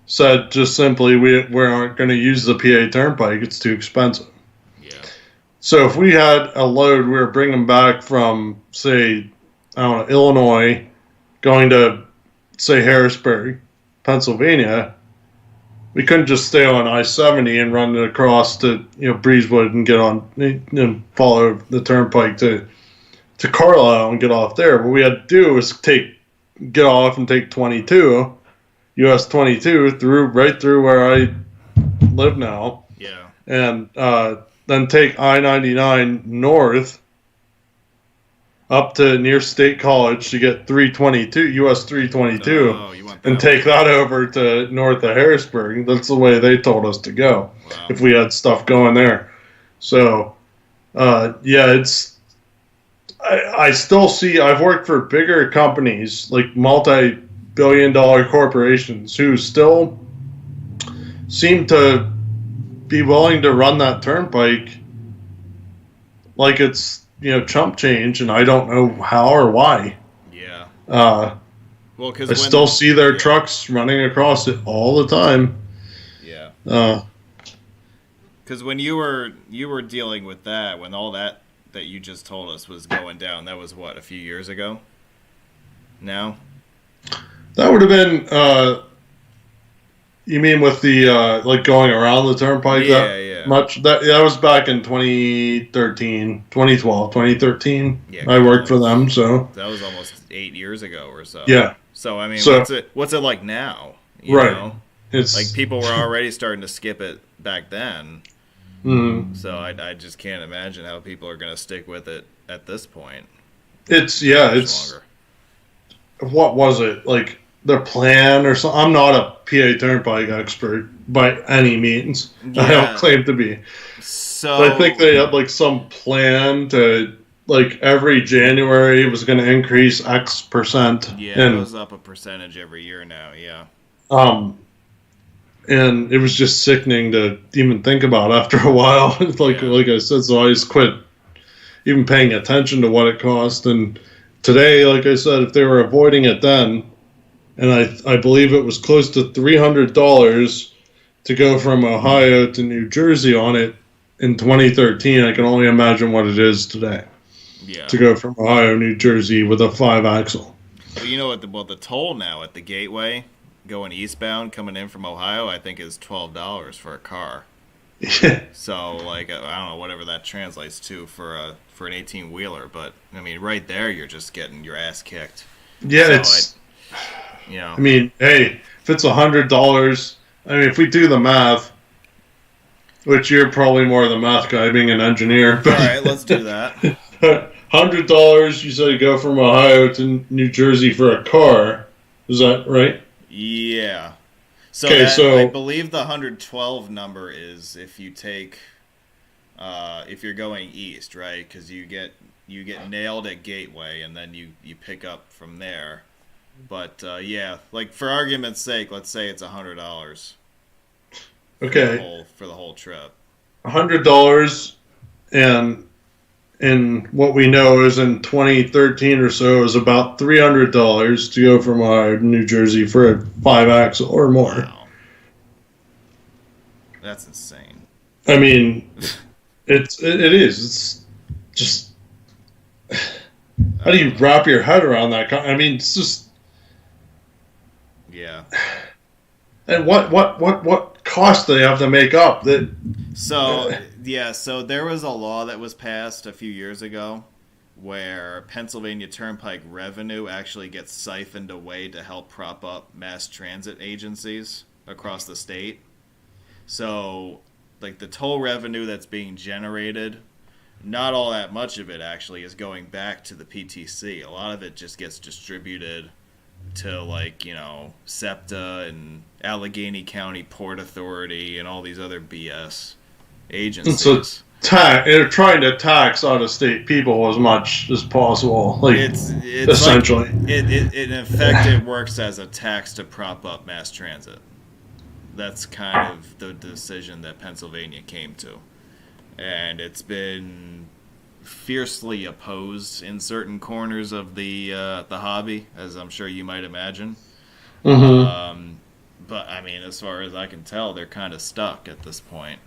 said just simply we aren't going to use the PA Turnpike. It's too expensive. Yeah. So if we had a load we were bringing back from, say, I don't know, Illinois, going to, say, Harrisburg, Pennsylvania, we couldn't just stay on I-70 and run it across to Breezwood and get on and follow the turnpike to Carlisle and get off there. What we had to do was get off and take 22, US 22 right through where I live now. Yeah. And then take I-99 north up to near State College to get 322, US 322, and take that over to north of Harrisburg. That's the way they told us to go. Wow. If we had stuff going there. So, I still see, I've worked for bigger companies, like multi-billion-dollar corporations, who still seem to be willing to run that turnpike like it's, chump change, and I don't know how or why. Yeah. Well, because I still see their trucks running across it all the time. Yeah. Because when you were dealing with that, when all that you just told us was going down, that was what, a few years ago? Now? That would have been, you mean with the, like going around the turnpike? Yeah. Much? That was back in 2013, 2012, 2013. Yeah, I worked for them, so. That was almost 8 years ago or so. Yeah. So, I mean, so, what's it like now? You know? It's like, people were already starting to skip it back then. Mm-hmm. So I just can't imagine how people are going to stick with it at this point. It's longer. What was it? Like their plan or something? I'm not a PA Turnpike expert by any means. Yeah. I don't claim to be. So but I think they had like some plan to like every January it was going to increase X percent. Yeah, it goes up a percentage every year now. Yeah. And it was just sickening to even think about after a while. like I said, so I just quit even paying attention to what it cost. And today, like I said, if they were avoiding it then, and I believe it was close to $300 to go from Ohio to New Jersey on it in 2013, I can only imagine what it is today. Yeah. To go from Ohio, New Jersey with a 5-axle. Well, you know what the toll now at the gateway going eastbound coming in from Ohio, I think is $12 for a car. Yeah. So like I don't know whatever that translates to for an 18-wheeler, but I mean right there you're just getting your ass kicked. Yeah, so I mean, hey, if it's $100, I mean if we do the math, which you're probably more the math guy being an engineer. But, all right, let's do that. $100 you said go from Ohio to New Jersey for a car. Is that right? Yeah. So, I believe the 112 number is if you take, if you're going east, right? Because you get nailed at Gateway and then you pick up from there. But like for argument's sake, let's say it's $100. Okay. For the whole trip. $100, and what we know is in 2013 or so is about $300 to go from Ohio to New Jersey for a 5-axle or more. Wow. That's insane. I mean, it is. It's just How do you wrap your head around that? I mean, it's just... Yeah. And what cost do they have to make up? So there was a law that was passed a few years ago where Pennsylvania Turnpike revenue actually gets siphoned away to help prop up mass transit agencies across the state. So, like, the toll revenue that's being generated, not all that much of it actually is going back to the PTC. A lot of it just gets distributed to, like, you know, SEPTA and Allegheny County Port Authority and all these other BS agencies. They're trying to tax out-of-state people as much as possible. Like, it's essentially. Like, in effect, it works as a tax to prop up mass transit. That's kind of the decision that Pennsylvania came to. And it's been fiercely opposed in certain corners of the hobby, as I'm sure you might imagine. Mm-hmm. But, I mean, as far as I can tell, they're kind of stuck at this point.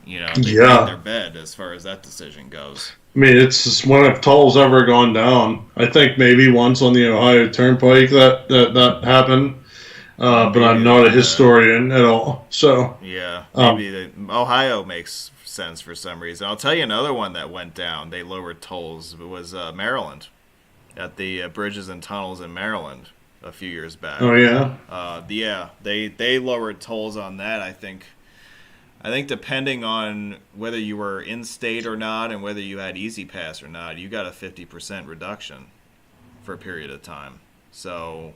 You know, they made their bed as far as that decision goes. I mean, it's just when have tolls ever gone down? I think maybe once on the Ohio Turnpike that happened. But I'm not a historian at all. So yeah, maybe Ohio makes sense for some reason. I'll tell you another one that went down. They lowered tolls. It was Maryland, at the bridges and tunnels in Maryland a few years back. Oh yeah. They lowered tolls on that. I think depending on whether you were in state or not, and whether you had Easy Pass or not, you got a 50% reduction for a period of time. So.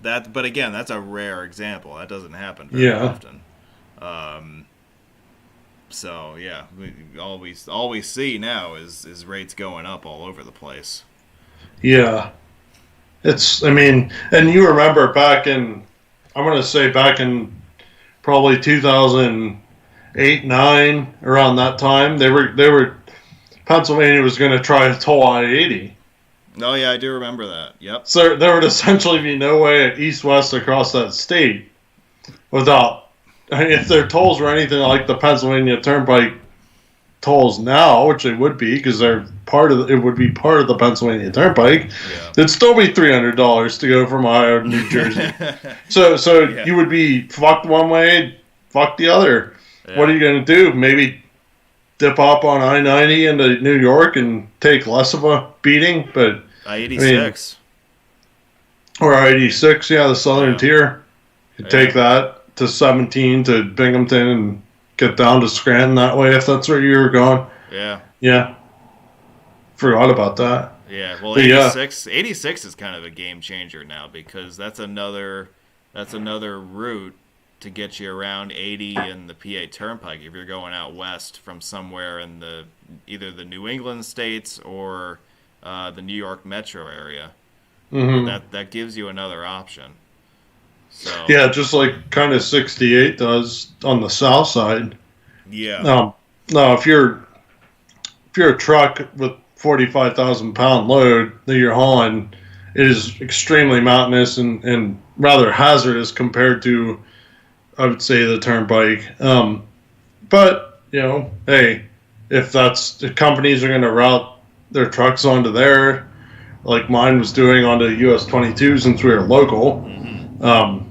But again, that's a rare example. That doesn't happen very often. So yeah, all we see now is rates going up all over the place. Yeah, I mean, and you remember back in probably 2008, 9, around that time, they were Pennsylvania was going to try to toll I-80. Oh, yeah, I do remember that. Yep. So there would essentially be no way east-west across that state without... I mean, if their tolls were anything like the Pennsylvania Turnpike tolls now, which they would be because it would be part of the Pennsylvania Turnpike, it'd still be $300 to go from Ohio to New Jersey. So you would be fucked one way, fucked the other. Yeah. What are you going to do? Maybe dip up on I-90 into New York and take less of a beating, but I-86 or I-86, the southern tier. You take that to 17 to Binghamton and get down to Scranton that way if that's where you were going. Yeah. Forgot about that. Yeah, well, 86 is kind of a game changer now because that's another route to get you around 80 and the PA Turnpike if you're going out west from somewhere in either the New England states or the New York metro area. Mm-hmm. That gives you another option. So yeah, just like kind of 68 does on the south side. Yeah. Now if you're a truck with 45,000 pound load that you're hauling, it is extremely mountainous and rather hazardous compared to, I would say, the turnpike. But, hey, if the companies are going to route their trucks onto there, like mine was doing onto US 22 since we were local, I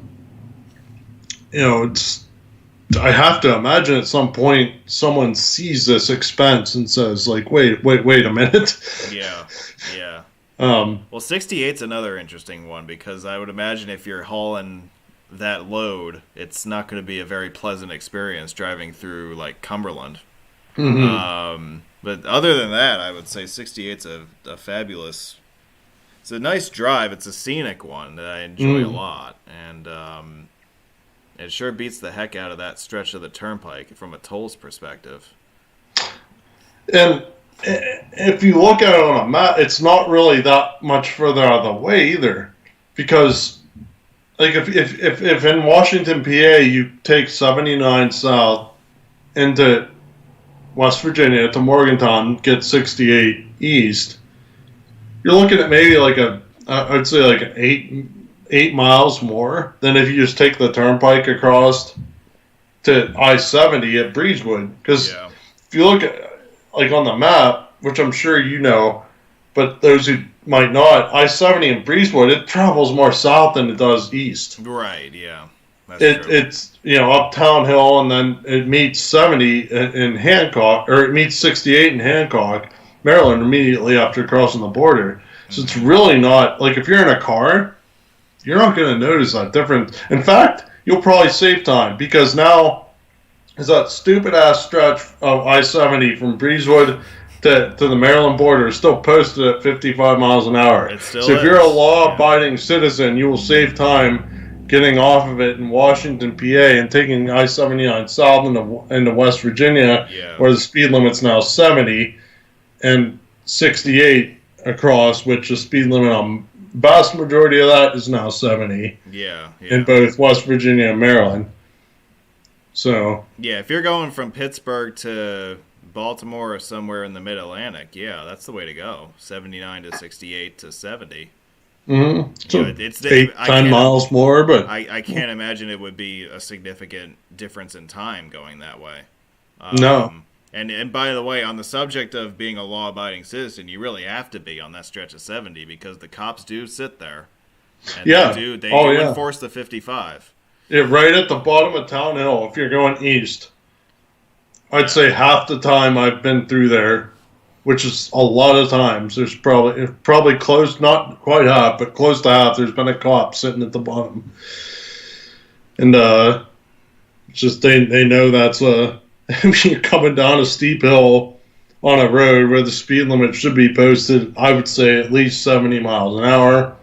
have to imagine at some point someone sees this expense and says, like, wait a minute. Yeah. Well, 68's another interesting one because I would imagine if you're hauling that load, it's not going to be a very pleasant experience driving through like Cumberland. Mm-hmm. But other than that, I would say 68's a fabulous. It's a nice drive. It's a scenic one that I enjoy a lot, and it sure beats the heck out of that stretch of the turnpike from a tolls perspective. And if you look at it on a map, it's not really that much further out of the way either, because. Like if in Washington, PA, you take 79 south into West Virginia to Morgantown, get 68 east, you're looking at maybe I'd say like 8 miles more than if you just take the turnpike across to I-70 at Breezwood. Because if you look at like on the map, which I'm sure you know, but those who might not, I-70 in Breezewood, it travels more south than it does east. Right, yeah. That's true. It's, up Town Hill, and then it meets 70 in Hancock, or it meets 68 in Hancock, Maryland, immediately after crossing the border. So it's really not, like, if you're in a car, you're not going to notice that difference. In fact, you'll probably save time, because now is that stupid-ass stretch of I-70 from Breezewood to the Maryland border is still posted at 55 miles an hour. So if you're a law-abiding citizen, you will save time getting off of it in Washington, PA, and taking I-79 south into West Virginia, where the speed limit's now 70, and 68 across, which the speed limit on vast majority of that is now 70. In both West Virginia and Maryland. So yeah, if you're going from Pittsburgh to Baltimore or somewhere in the Mid-Atlantic, that's the way to go. 79 to 68 to 70. Mm-hmm. So it's 10 miles more, but I can't imagine it would be a significant difference in time going that way. No. And by the way, on the subject of being a law-abiding citizen, you really have to be on that stretch of 70 because the cops do sit there. And they do enforce the 55. Yeah, right at the bottom of Town Hill, if you're going east. I'd say half the time I've been through there, which is a lot of times, there's probably close, not quite half, but close to half, there's been a cop sitting at the bottom. And just they know that's you're coming down a steep hill on a road where the speed limit should be posted, I would say at least 70 miles an hour.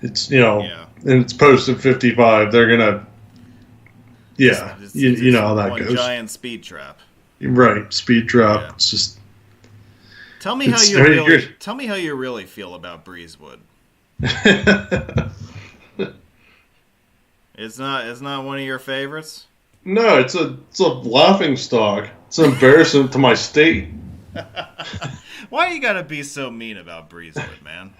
It's, and it's posted 55, they're going to, you know how that goes. One giant speed trap. Right, speed trap. Yeah. It's just... Tell me how you really feel about Breezewood. It's not one of your favorites? No, it's a laughing stock. It's an embarrassment to my state. Why you gotta be so mean about Breezewood, man?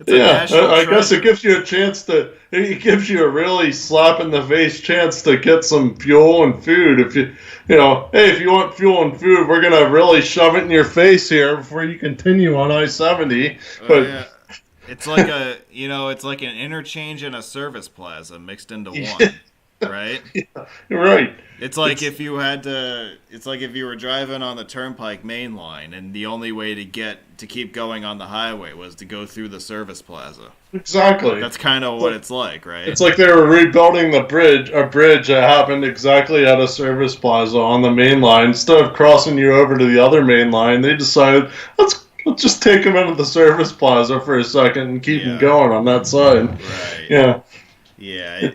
I guess it gives you a chance it gives you a really slap in the face chance to get some fuel and food. If if you want fuel and food, we're gonna really shove it in your face here before you continue on I-70. It's like it's like an interchange and a service plaza mixed into one. Right? Yeah, you're right. It's like if you were driving on the Turnpike main line and the only way to keep going on the highway was to go through the service plaza. Exactly. That's kind of what it's like, right? It's like they were rebuilding a bridge that happened exactly at a service plaza on the main line. Instead of crossing you over to the other main line, they decided, let's just take them into the service plaza for a second and keep them going on that side. Right. Yeah. Yeah.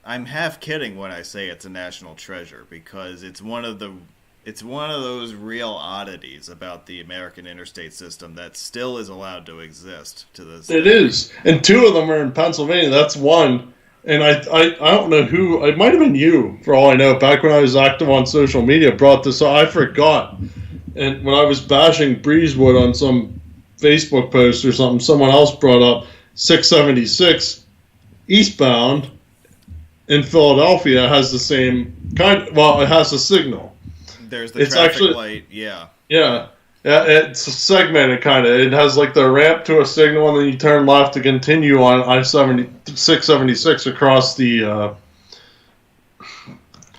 I'm half kidding when I say it's a national treasure because it's one of those real oddities about the American interstate system that still is allowed to exist to this day. It is. And two of them are in Pennsylvania. That's one. And I don't know who, it might have been you, for all I know, back when I was active on social media, brought this up. I forgot. And when I was bashing Breezewood on some Facebook post or something, someone else brought up 676 eastbound in Philadelphia has the same kind. Well, it has a signal. There's the traffic light. Yeah. Yeah. It's segmented kind of. It has like the ramp to a signal, and then you turn left to continue on I-676 across the.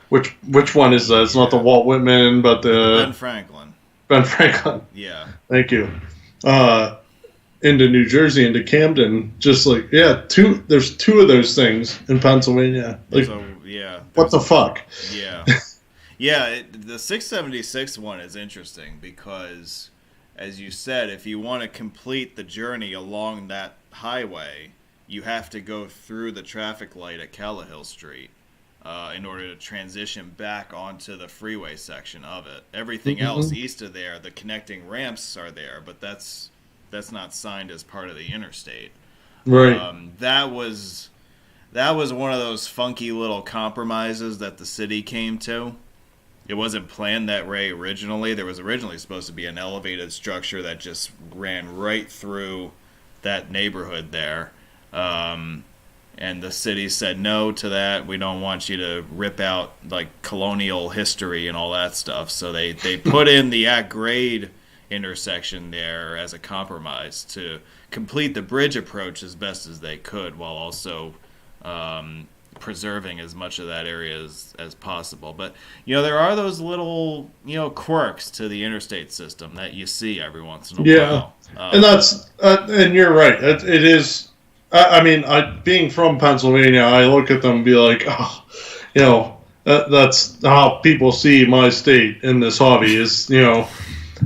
Which one is that? It's not the Walt Whitman, but the Ben Franklin. Ben Franklin. Yeah. Thank you. Into New Jersey, into Camden, just like there's two of those things in Pennsylvania. Like, what the fuck? Yeah, yeah. The 676 one is interesting because, as you said, if you want to complete the journey along that highway, you have to go through the traffic light at Callawhill Street in order to transition back onto the freeway section of it. Everything else east of there, the connecting ramps are there, but that's not signed as part of the interstate. Right. That was one of those funky little compromises that the city came to. It wasn't planned that way originally. There was originally supposed to be an elevated structure that just ran right through that neighborhood there. And And the city said no to that. We don't want you to rip out like colonial history and all that stuff. So they put in the at-grade intersection there as a compromise to complete the bridge approach as best as they could, while also preserving as much of that area as possible. But there are those little quirks to the interstate system that you see every once in a while. And that's and you're right. It is. I mean, being from Pennsylvania, I look at them and be like, oh, that's how people see my state in this hobby is,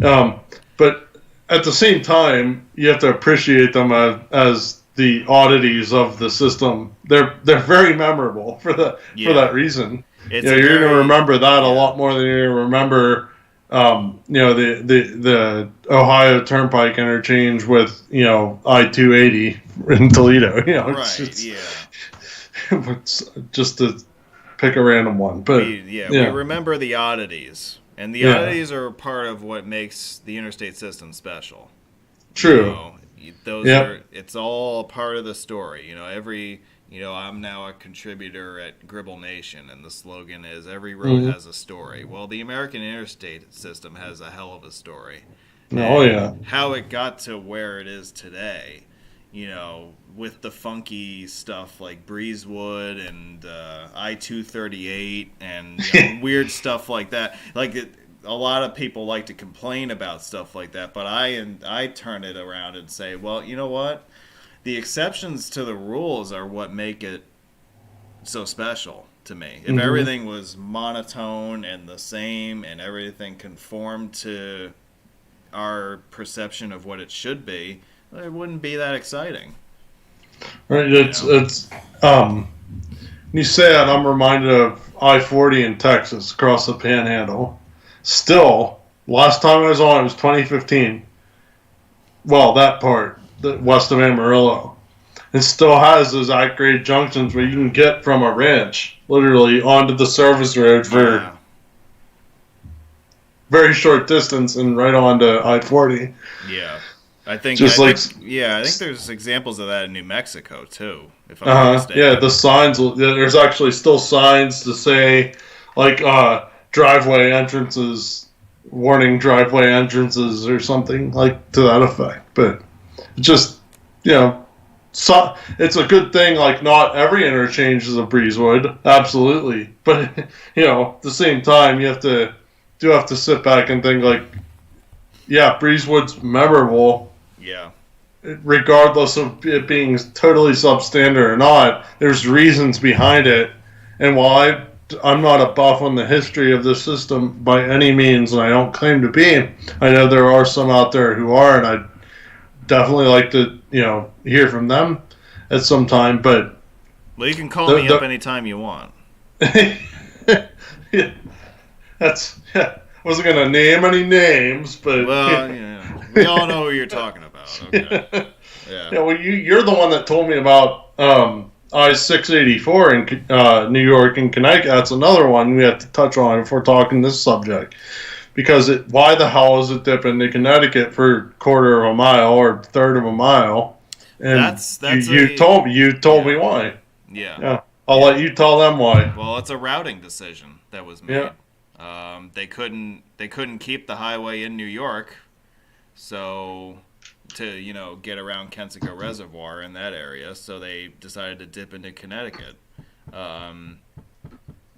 but at the same time, you have to appreciate them as the oddities of the system. They're very memorable for that reason. You're going to remember that a lot more than you're going to remember, the Ohio Turnpike interchange with I-280 in Toledo. It's just to pick a random one, but we remember the oddities. And the oddities are part of what makes the interstate system special. True. It's all part of the story. I'm now a contributor at Gribble Nation, and the slogan is every road has a story. Well, the American interstate system has a hell of a story. How it got to where it is today, with the funky stuff like breezwood and I-238 and weird stuff like that. A lot of people like to complain about stuff like that, but I turn it around and say, well, you know what? The exceptions to the rules are what make it so special to me. If everything was monotone and the same and everything conformed to our perception of what it should be, it wouldn't be that exciting. Right. It's when you say that, I'm reminded of I-40 in Texas across the Panhandle. Still, last time I was on, it was 2015. Well, that part, the west of Amarillo. It still has those at-grade junctions where you can get from a ranch, literally, onto the service road for very short distance and right onto I-40. Yeah. I think there's examples of that in New Mexico, too, if I'm not mistaken. Yeah, the signs, there's actually still signs to say, driveway entrances, warning driveway entrances or something to that effect. But just, it's a good thing, not every interchange is a breezewood, absolutely. But, at the same time, you have to sit back and think, breezewood's memorable. Yeah. Regardless of it being totally substandard or not, there's reasons behind it. And while I'm not a buff on the history of the system by any means, and I don't claim to be, I know there are some out there who are, and I'd definitely like to, hear from them at some time. But you can call me up anytime you want. Wasn't going to name any names, but we all know who you're talking about. Okay. Yeah. Well, you're the one that told me about I-684 in New York and Connecticut. That's another one we have to touch on if we're talking this subject. Because why the hell is it dipping to Connecticut for a quarter of a mile or third of a mile? And you told me why. Yeah. I'll let you tell them why. Well, it's a routing decision that was made. Yeah. They couldn't keep the highway in New York, so to get around Kensico Reservoir in that area, so they decided to dip into Connecticut.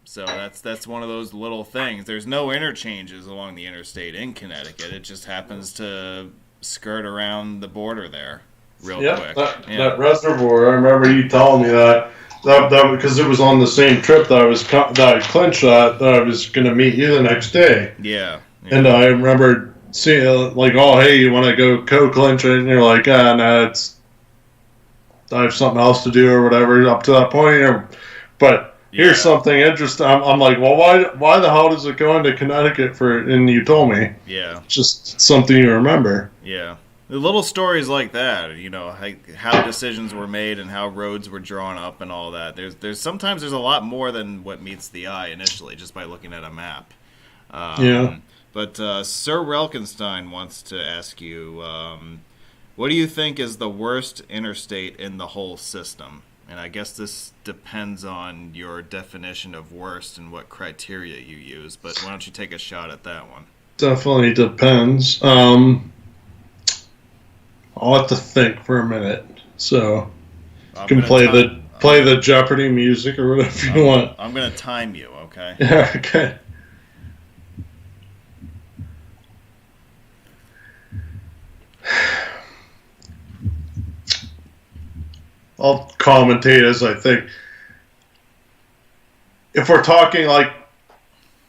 So that's one of those little things. There's no interchanges along the interstate in Connecticut. It just happens to skirt around the border there real quick. That reservoir, I remember you telling me that because it was on the same trip that I clinched that I was going to meet you the next day. Yeah. And I remember seeing hey, you want to go co-clinch it? And you're like, no, I have something else to do or whatever up to that point. But here's something interesting. I'm like, well, why the hell does it go into Connecticut for? And you told me. Yeah. It's just something you remember. Yeah. The little stories like that, how decisions were made and how roads were drawn up and all that. Sometimes there's a lot more than what meets the eye initially just by looking at a map. But Sir Relkenstein wants to ask you, what do you think is the worst interstate in the whole system? And I guess this depends on your definition of worst and what criteria you use, but why don't you take a shot at that one? Definitely depends. I'll have to think for a minute. So you can play the Jeopardy music or whatever you want. I'm going to time you, okay? Yeah, okay. I'll commentate as I think. If we're talking like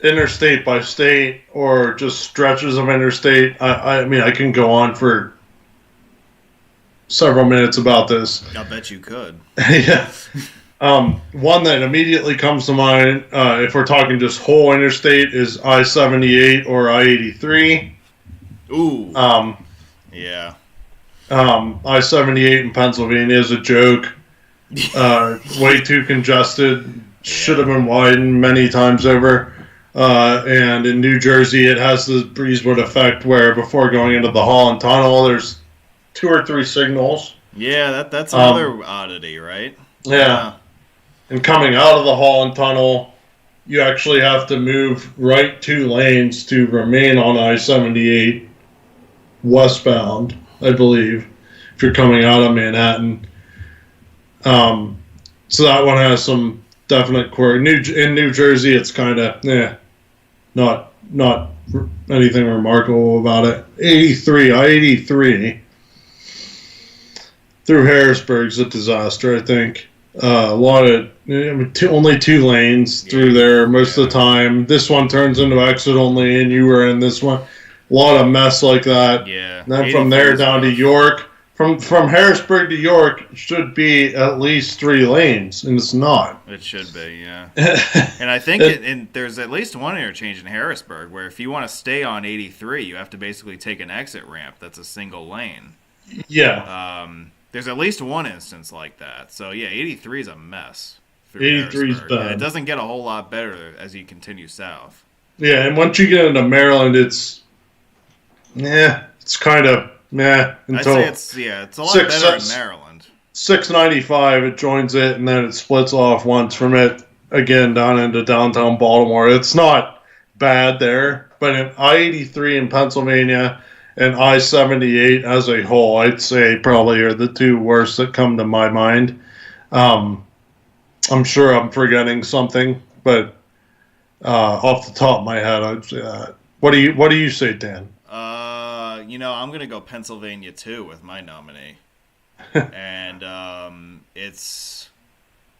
interstate by state or just stretches of interstate, I mean, I can go on for several minutes about this. I bet you could. Yeah. One that immediately comes to mind, if we're talking just whole interstate, is I-78 or I-83. Ooh. Yeah. I-78 in Pennsylvania is a joke. Way too congested. Should have been widened many times over. And in New Jersey, it has the breezwood effect where before going into the Holland Tunnel, there's 2 or 3 signals. Yeah, that's another oddity, right? Yeah. And coming out of the Holland Tunnel, you actually have to move right 2 lanes to remain on I-78 westbound, I believe, if you're coming out of Manhattan. So that one has some definite quirk. In New Jersey, it's kind of, not anything remarkable about it. I-83 through Harrisburg's a disaster, I think. A lot of, only 2 lanes through there most of the time. This one turns into exit only, and you were in this one. A lot of mess like that. Yeah. And then from there down to York. From Harrisburg to York should be at least 3 lanes, and it's not. It should be, yeah. And I think there's at least one interchange in Harrisburg where if you want to stay on 83, you have to basically take an exit ramp that's a single lane. Yeah. There's at least one instance like that. So, yeah, 83 is a mess. 83 is bad. And it doesn't get a whole lot better as you continue south. Yeah, and once you get into Maryland, it's kind of until I'd say it's a lot better in Maryland. 695, it joins it, and then it splits off once from it again down into downtown Baltimore. It's not bad there, but in I-83 in Pennsylvania and I-78 as a whole, I'd say probably are the 2 worst that come to my mind. I'm sure I'm forgetting something, but off the top of my head, I'd say that. What do you say, Dan? I'm going to go Pennsylvania, too, with my nominee. And it's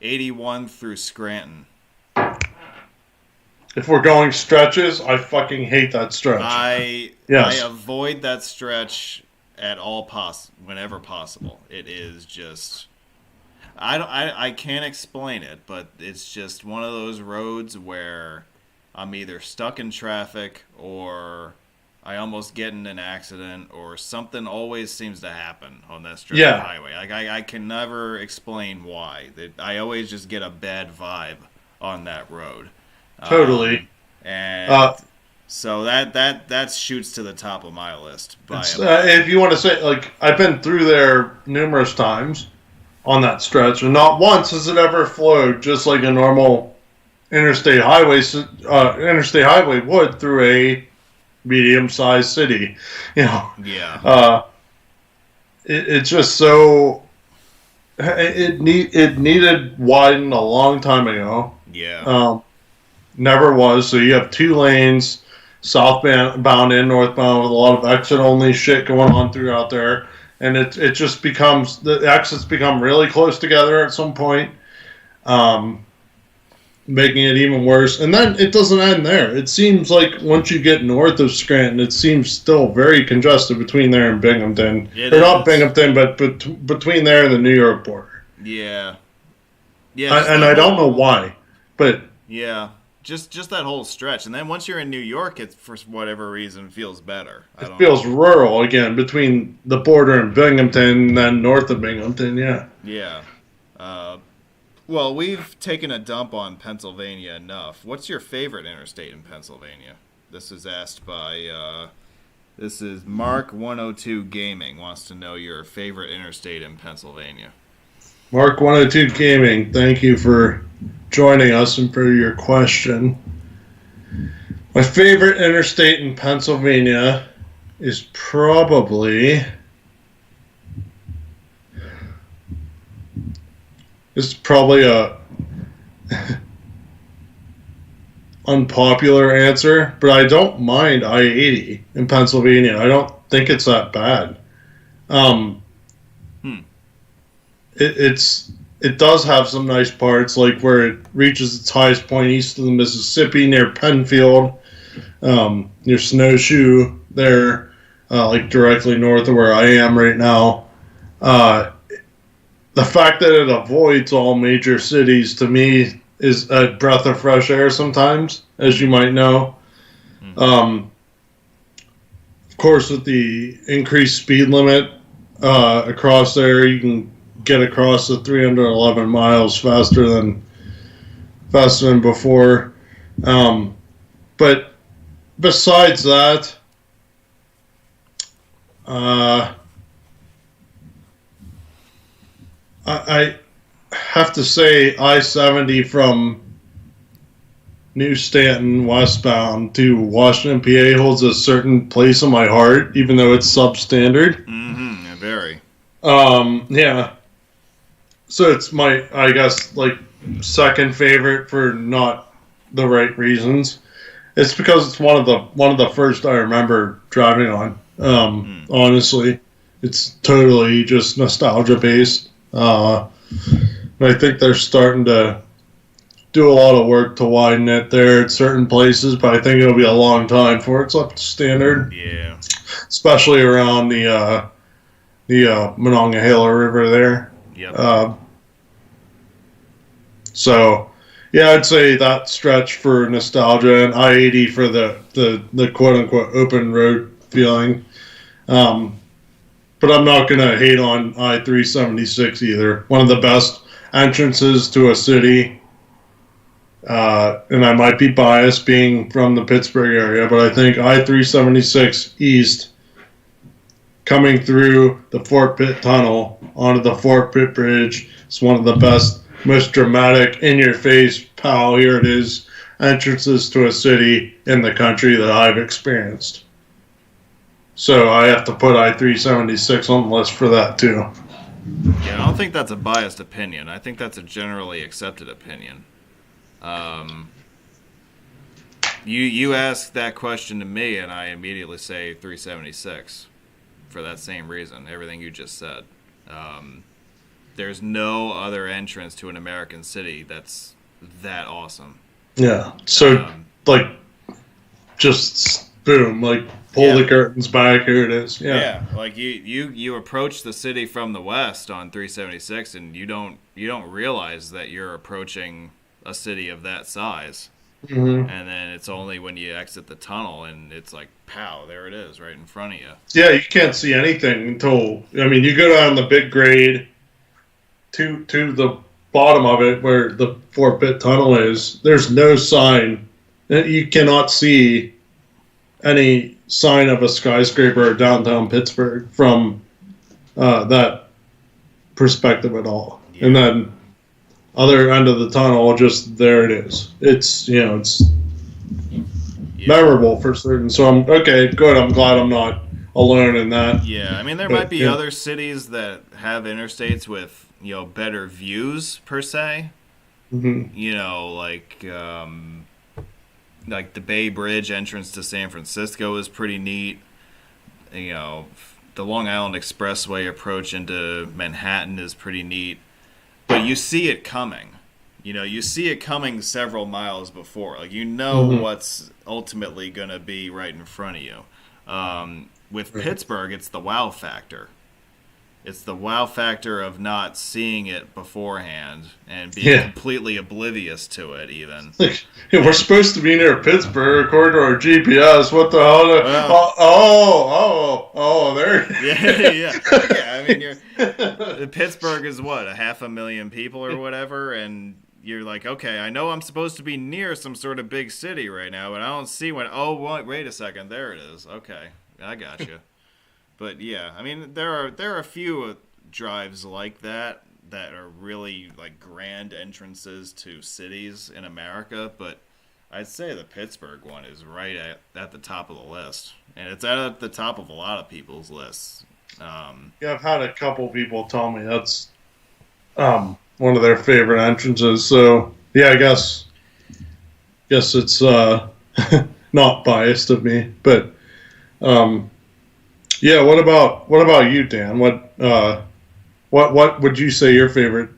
81 through Scranton. If we're going stretches, I fucking hate that stretch. I avoid that stretch at all whenever possible. It is just... I can't explain it, but it's just one of those roads where I'm either stuck in traffic or I almost get in an accident or something always seems to happen on that stretch of highway. Like I can never explain why. I always just get a bad vibe on that road. Totally. So that shoots to the top of my list. If you want to say, like, I've been through there numerous times on that stretch, and not once has it ever flowed just like a normal interstate highway would through a medium-sized city. Yeah. It's just so it needed widened a long time ago. Yeah. Never was. So you have 2 lanes, southbound and northbound, with a lot of exit-only shit going on throughout there. And it just becomes, the exits become really close together at some point, making it even worse. And then it doesn't end there. It seems like once you get north of Scranton, it seems still very congested between there and Binghamton. Not Binghamton, but between there and the New York border. Yeah. Yeah. And I don't know why, but... Yeah. Just that whole stretch. And then once you're in New York, it, for whatever reason, feels better. It feels rural again between the border and Binghamton and then north of Binghamton, yeah. Yeah. Well, we've taken a dump on Pennsylvania enough. What's your favorite interstate in Pennsylvania? This is asked by, this is Mark102 Gaming wants to know your favorite interstate in Pennsylvania. Mark 102 Gaming, thank you for joining us and for your question. My favorite interstate in Pennsylvania is probably... This is probably a unpopular answer, but I don't mind I-80 in Pennsylvania. I don't think it's that bad. It does have some nice parts, like where it reaches its highest point east of the Mississippi near Penfield, near Snowshoe there, like directly north of where I am right now. The fact that it avoids all major cities, to me, is a breath of fresh air sometimes, as you might know. Of course, with the increased speed limit across there, you can get across the 311 miles faster than before. But besides that, I have to say I-70 from New Stanton westbound to Washington, PA holds a certain place in my heart, even though it's substandard. Mm-hmm. Very. Yeah. So it's my, I guess, like, second favorite for not the right reasons. It's because it's one of the first I remember driving on. Honestly, it's totally just nostalgia based. And I think they're starting to do a lot of work to widen it there at certain places, but I think it'll be a long time before it's up to standard. Yeah. Especially around the Monongahela River there. Yep. So, yeah, I'd say that stretch for nostalgia and I-80 for the quote-unquote open road feeling. But I'm not going to hate on I-376 either. One of the best entrances to a city. And I might be biased being from the Pittsburgh area, but I think I-376 East coming through the Fort Pitt Tunnel onto the Fort Pitt Bridge is one of the best, most dramatic, in-your-face, pow, here it is, entrances to a city in the country that I've experienced. So I have to put I-376 on the list for that, too. Yeah, I don't think that's a biased opinion. I think that's a generally accepted opinion. You ask that question to me, and I immediately say 376 for that same reason, everything you just said. There's no other entrance to an American city that's that awesome. Yeah. So, like, just boom, like, pull the curtains back, here it is. Yeah. Like you approach the city from the west on 376, and you don't realize that you're approaching a city of that size. Mm-hmm. And then it's only when you exit the tunnel and it's like, pow, there it is right in front of you. Yeah, you can't see anything until, I mean, you go down the big grade to the bottom of it where the Fort Pitt Tunnel is. There's no sign. You cannot see any sign of a skyscraper or downtown Pittsburgh from that perspective at all. Yeah. And then other end of the tunnel, just there it is. It's, you know, it's memorable for certain. So I'm okay, good. I'm glad I'm not alone in that. Yeah, I mean, there might be other cities that have interstates with, you know, better views per se. Mm-hmm. You know, like the Bay Bridge entrance to San Francisco is pretty neat. You know, the Long Island Expressway approach into Manhattan is pretty neat. But you see it coming. You know, you see it coming several miles before. Like, you know what's ultimately going to be right in front of you. With Pittsburgh, it's the wow factor. It's the wow factor of not seeing it beforehand and being completely oblivious to it, even. We're supposed to be near Pittsburgh, according to our GPS. What the hell? There. Yeah. I mean, Pittsburgh is what, 500,000 people or whatever, and you're like, okay, I know I'm supposed to be near some sort of big city right now, but I don't see one. Oh, wait a second, there it is. Okay, I got you. But yeah, I mean, there are a few drives like that that are really like grand entrances to cities in America, but I'd say the Pittsburgh one is right at the top of the list, and it's at the top of a lot of people's lists. Yeah, I've had a couple people tell me that's one of their favorite entrances. So yeah, I guess it's not biased of me, but yeah. What about you, Dan? What would you say your favorite?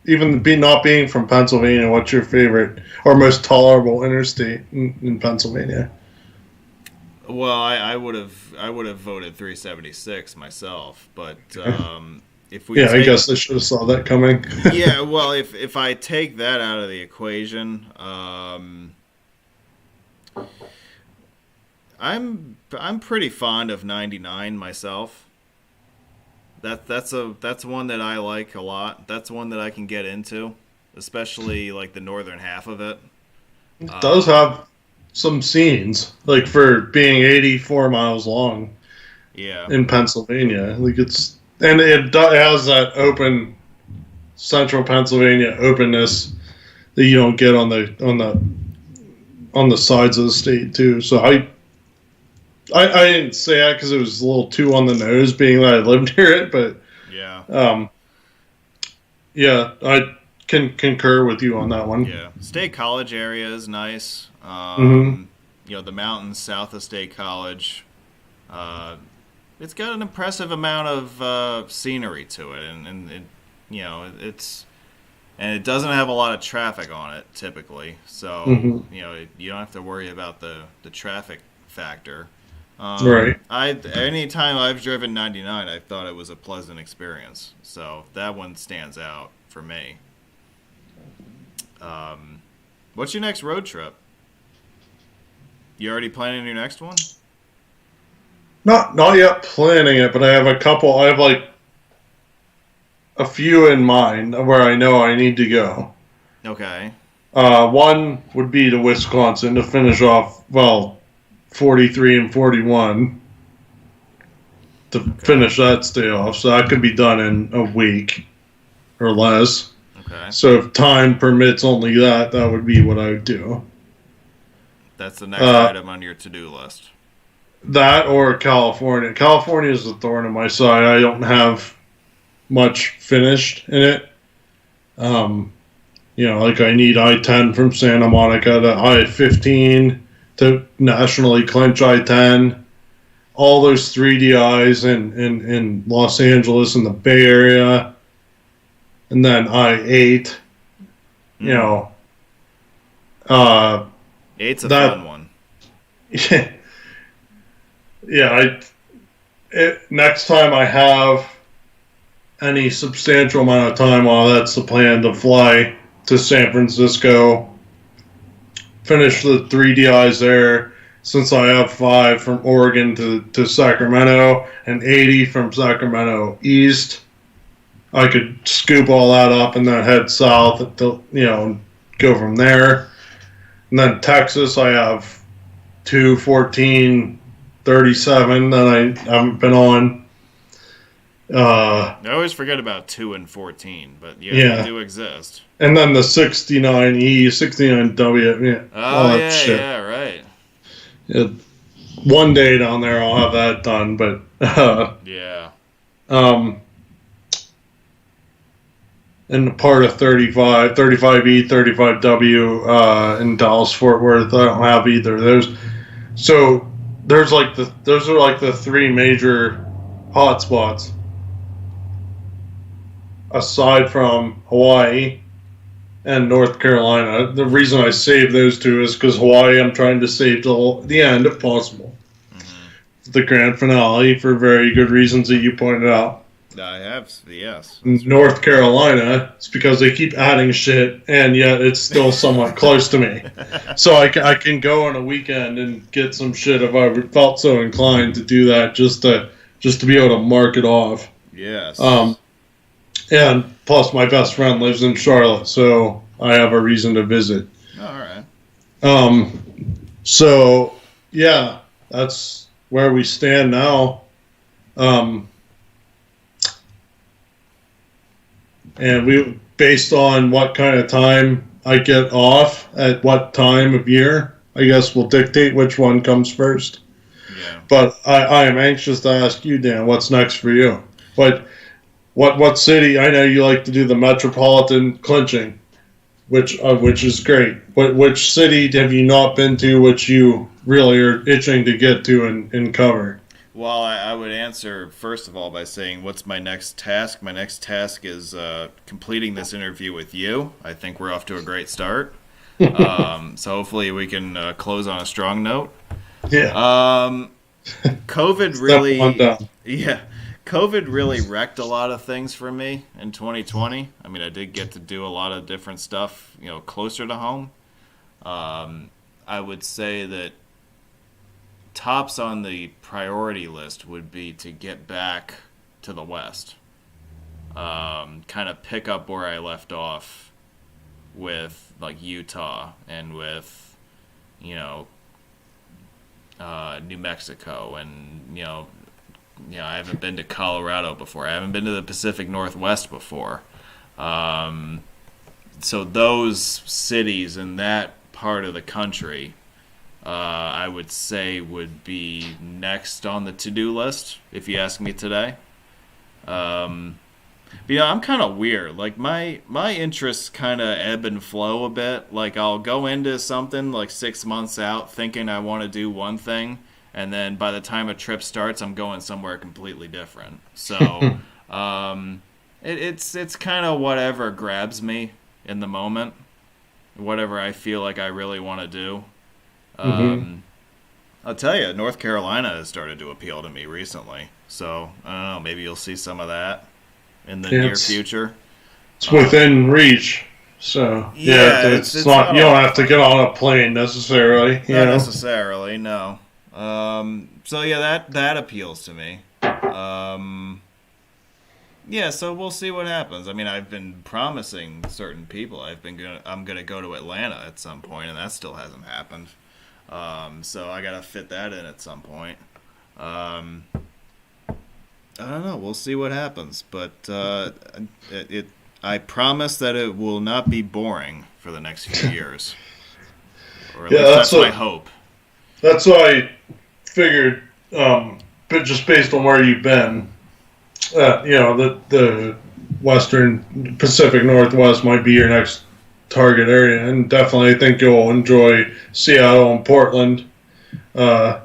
Even not being from Pennsylvania, what's your favorite or most tolerable interstate in Pennsylvania? Well, I would have voted 376 myself, but if we I guess I should have saw that coming. Yeah, well, if I take that out of the equation, I'm pretty fond of 99 myself. That's one that I like a lot. That's one that I can get into, especially like the northern half of it. It does have some scenes, like for being 84 miles long. Yeah. In Pennsylvania, like it has that open central Pennsylvania openness that you don't get on the sides of the state too. So I didn't say that because it was a little too on the nose, being that I lived near it. But yeah, I can concur with you on that one. Yeah, State College area is nice. The mountains south of State College. It's got an impressive amount of scenery to it, and it doesn't have a lot of traffic on it typically. So you don't have to worry about the traffic factor. Right. Anytime I've driven 99, I thought it was a pleasant experience. So that one stands out for me. What's your next road trip? You already planning your next one? Not yet planning it, but I have a couple. I have like a few in mind where I know I need to go. Okay. One would be to Wisconsin to finish off 43 and 41 to finish that stay off. So that could be done in a week or less. Okay. So if time permits only that would be what I would do. That's the next item on your to-do list. That or California. California is a thorn in my side. I don't have much finished in it. Like I need I-10 from Santa Monica to I-15 to nationally clench I-10. All those 3DIs in Los Angeles and the Bay Area. And then I-8. Eight's a fun one. Yeah. Next time I have any substantial amount of time, that's the plan, to fly to San Francisco, finish the 3DIs there, since I have 5 from Oregon to Sacramento and 80 from Sacramento east. I could scoop all that up and then head south and go from there. And then Texas, I have 2, 14, 37 that I haven't been on. I always forget about 2 and 14, but they do exist. And then the 69E, 69W, all that shit. Yeah, right. Yeah, one day down there I'll have that done, but yeah. And part of 35E, 35W in Dallas Fort Worth, I don't have either of those. So those are like the 3 major hotspots. Aside from Hawaii and North Carolina. The reason I saved those 2 is because Hawaii I'm trying to save till the end if possible. Mm-hmm. The grand finale for very good reasons that you pointed out. I have, yes. North Carolina, it's because they keep adding shit, and yet it's still somewhat close to me. So I can go on a weekend and get some shit if I felt so inclined to do that, just to be able to mark it off. Yes. And plus, my best friend lives in Charlotte, so I have a reason to visit. Oh, all right. So, yeah, that's where we stand now. and we based on what kind of time I get off at what time of year, I guess will dictate which one comes first. Yeah. But I am anxious to ask you, Dan, what's next for you? What city? I know you like to do the metropolitan clinching, which is great. Which city have you not been to, which you really are itching to get to and cover? Well, I would answer first of all by saying, what's my next task? My next task is completing this interview with you. I think we're off to a great start. So hopefully we can close on a strong note. Yeah. COVID really wrecked a lot of things for me in 2020. I mean, I did get to do a lot of different stuff, closer to home. I would say that tops on the priority list would be to get back to the West. Kind of pick up where I left off with like Utah and with, New Mexico, and I haven't been to Colorado before. I haven't been to the Pacific Northwest before. So those cities in that part of the country, I would say would be next on the to-do list if you ask me today. But I'm kind of weird. Like my interests kind of ebb and flow a bit. Like I'll go into something like 6 months out thinking I want to do one thing, and then by the time a trip starts, I'm going somewhere completely different. So it's kind of whatever grabs me in the moment, whatever I feel like I really want to do. I'll tell you, North Carolina has started to appeal to me recently. So I don't know, maybe you'll see some of that in the near future. It's within reach. So it's not. You don't have to get on a plane necessarily. Not necessarily, no. So yeah, that appeals to me. So we'll see what happens. I mean, I've been promising certain people I'm gonna go to Atlanta at some point, and that still hasn't happened. So I gotta fit that in at some point. I don't know. We'll see what happens, but I promise that it will not be boring for the next few years. Or at least that's my hope. That's what I figured. But just based on where you've been, the Western Pacific Northwest might be your next target area, and definitely I think you'll enjoy Seattle and Portland. There's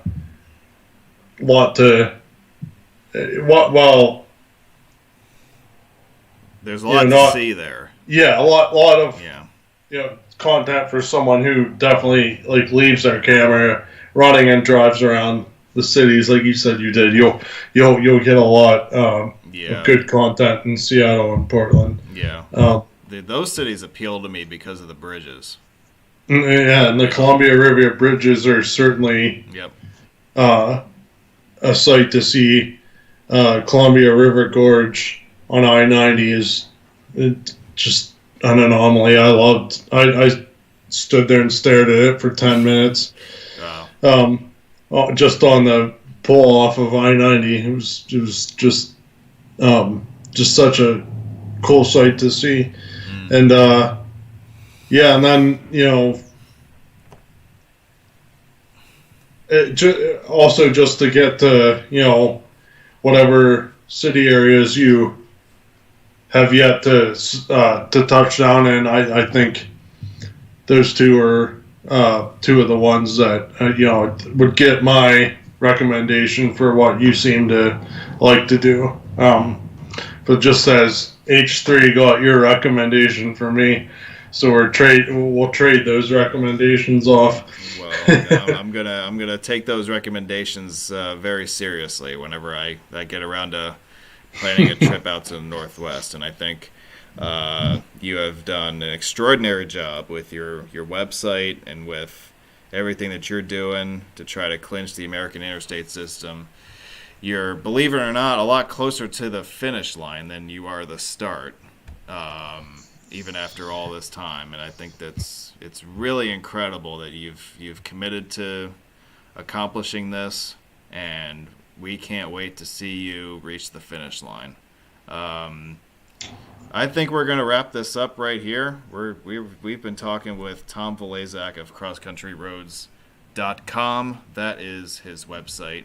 a lot to see there. Yeah, a lot of content for someone who definitely leaves their camera running and drives around the cities like you said you did. You'll get a lot of good content in Seattle and Portland. Yeah. Those cities appeal to me because of the bridges. Yeah, and the Columbia River bridges are certainly a sight to see. Columbia River Gorge on I-90 is just an anomaly. I stood there and stared at it for 10 minutes. Wow. Just on the pull off of I-90, it was just such a cool sight to see. And and then also just to get to whatever city areas you have yet to touch down in. I think those two are two of the ones that would get my recommendation for what you seem to like to do. But just as H3 got your recommendation for me, so we'll trade those recommendations off. Well, I'm gonna take those recommendations very seriously whenever I get around to planning a trip out to the Northwest, and I think you have done an extraordinary job with your website and with everything that you're doing to try to clinch the American interstate system. You're, believe it or not, a lot closer to the finish line than you are the start, even after all this time. And I think it's really incredible that you've committed to accomplishing this, and we can't wait to see you reach the finish line. I think we're going to wrap this up right here. We've been talking with Tom Valazak of CrossCountryRoads.com. That is his website.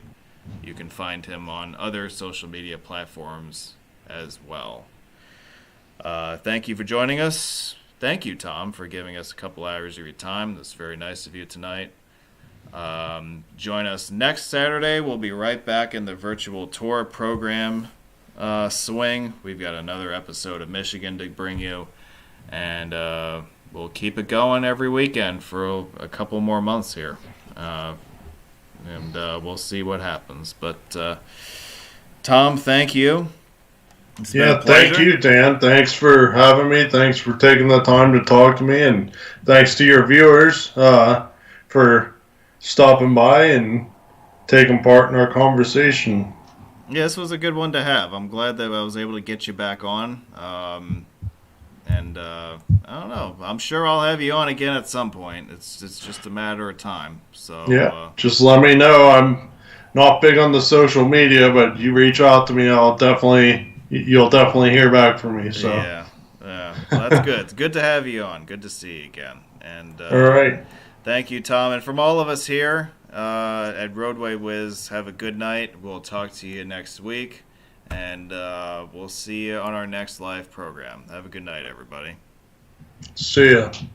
You can find him on other social media platforms as well. Thank you for joining us. Thank you, Tom, for giving us a couple hours of your time. That's very nice of you tonight. Join us next Saturday. We'll be right back in the virtual tour program swing. We've got another episode of Michigan to bring you, and we'll keep it going every weekend for a couple more months here, and we'll see what happens. But Tom, thank you. Yeah, thank you, Dan. Thanks for having me. Thanks for taking the time to talk to me, and thanks to your viewers for stopping by and taking part in our conversation. Yeah, this was a good one to have. I'm glad that I was able to get you back on. And I don't know. I'm sure I'll have you on again at some point. It's just a matter of time. So yeah, just let me know. I'm not big on the social media, but you reach out to me, you'll definitely hear back from me. So yeah. Well, that's good. It's good to have you on. Good to see you again. And all right. Thank you, Tom. And from all of us here at Roadway Wiz, have a good night. We'll talk to you next week, and we'll see you on our next live program. Have a good night, everybody. See ya.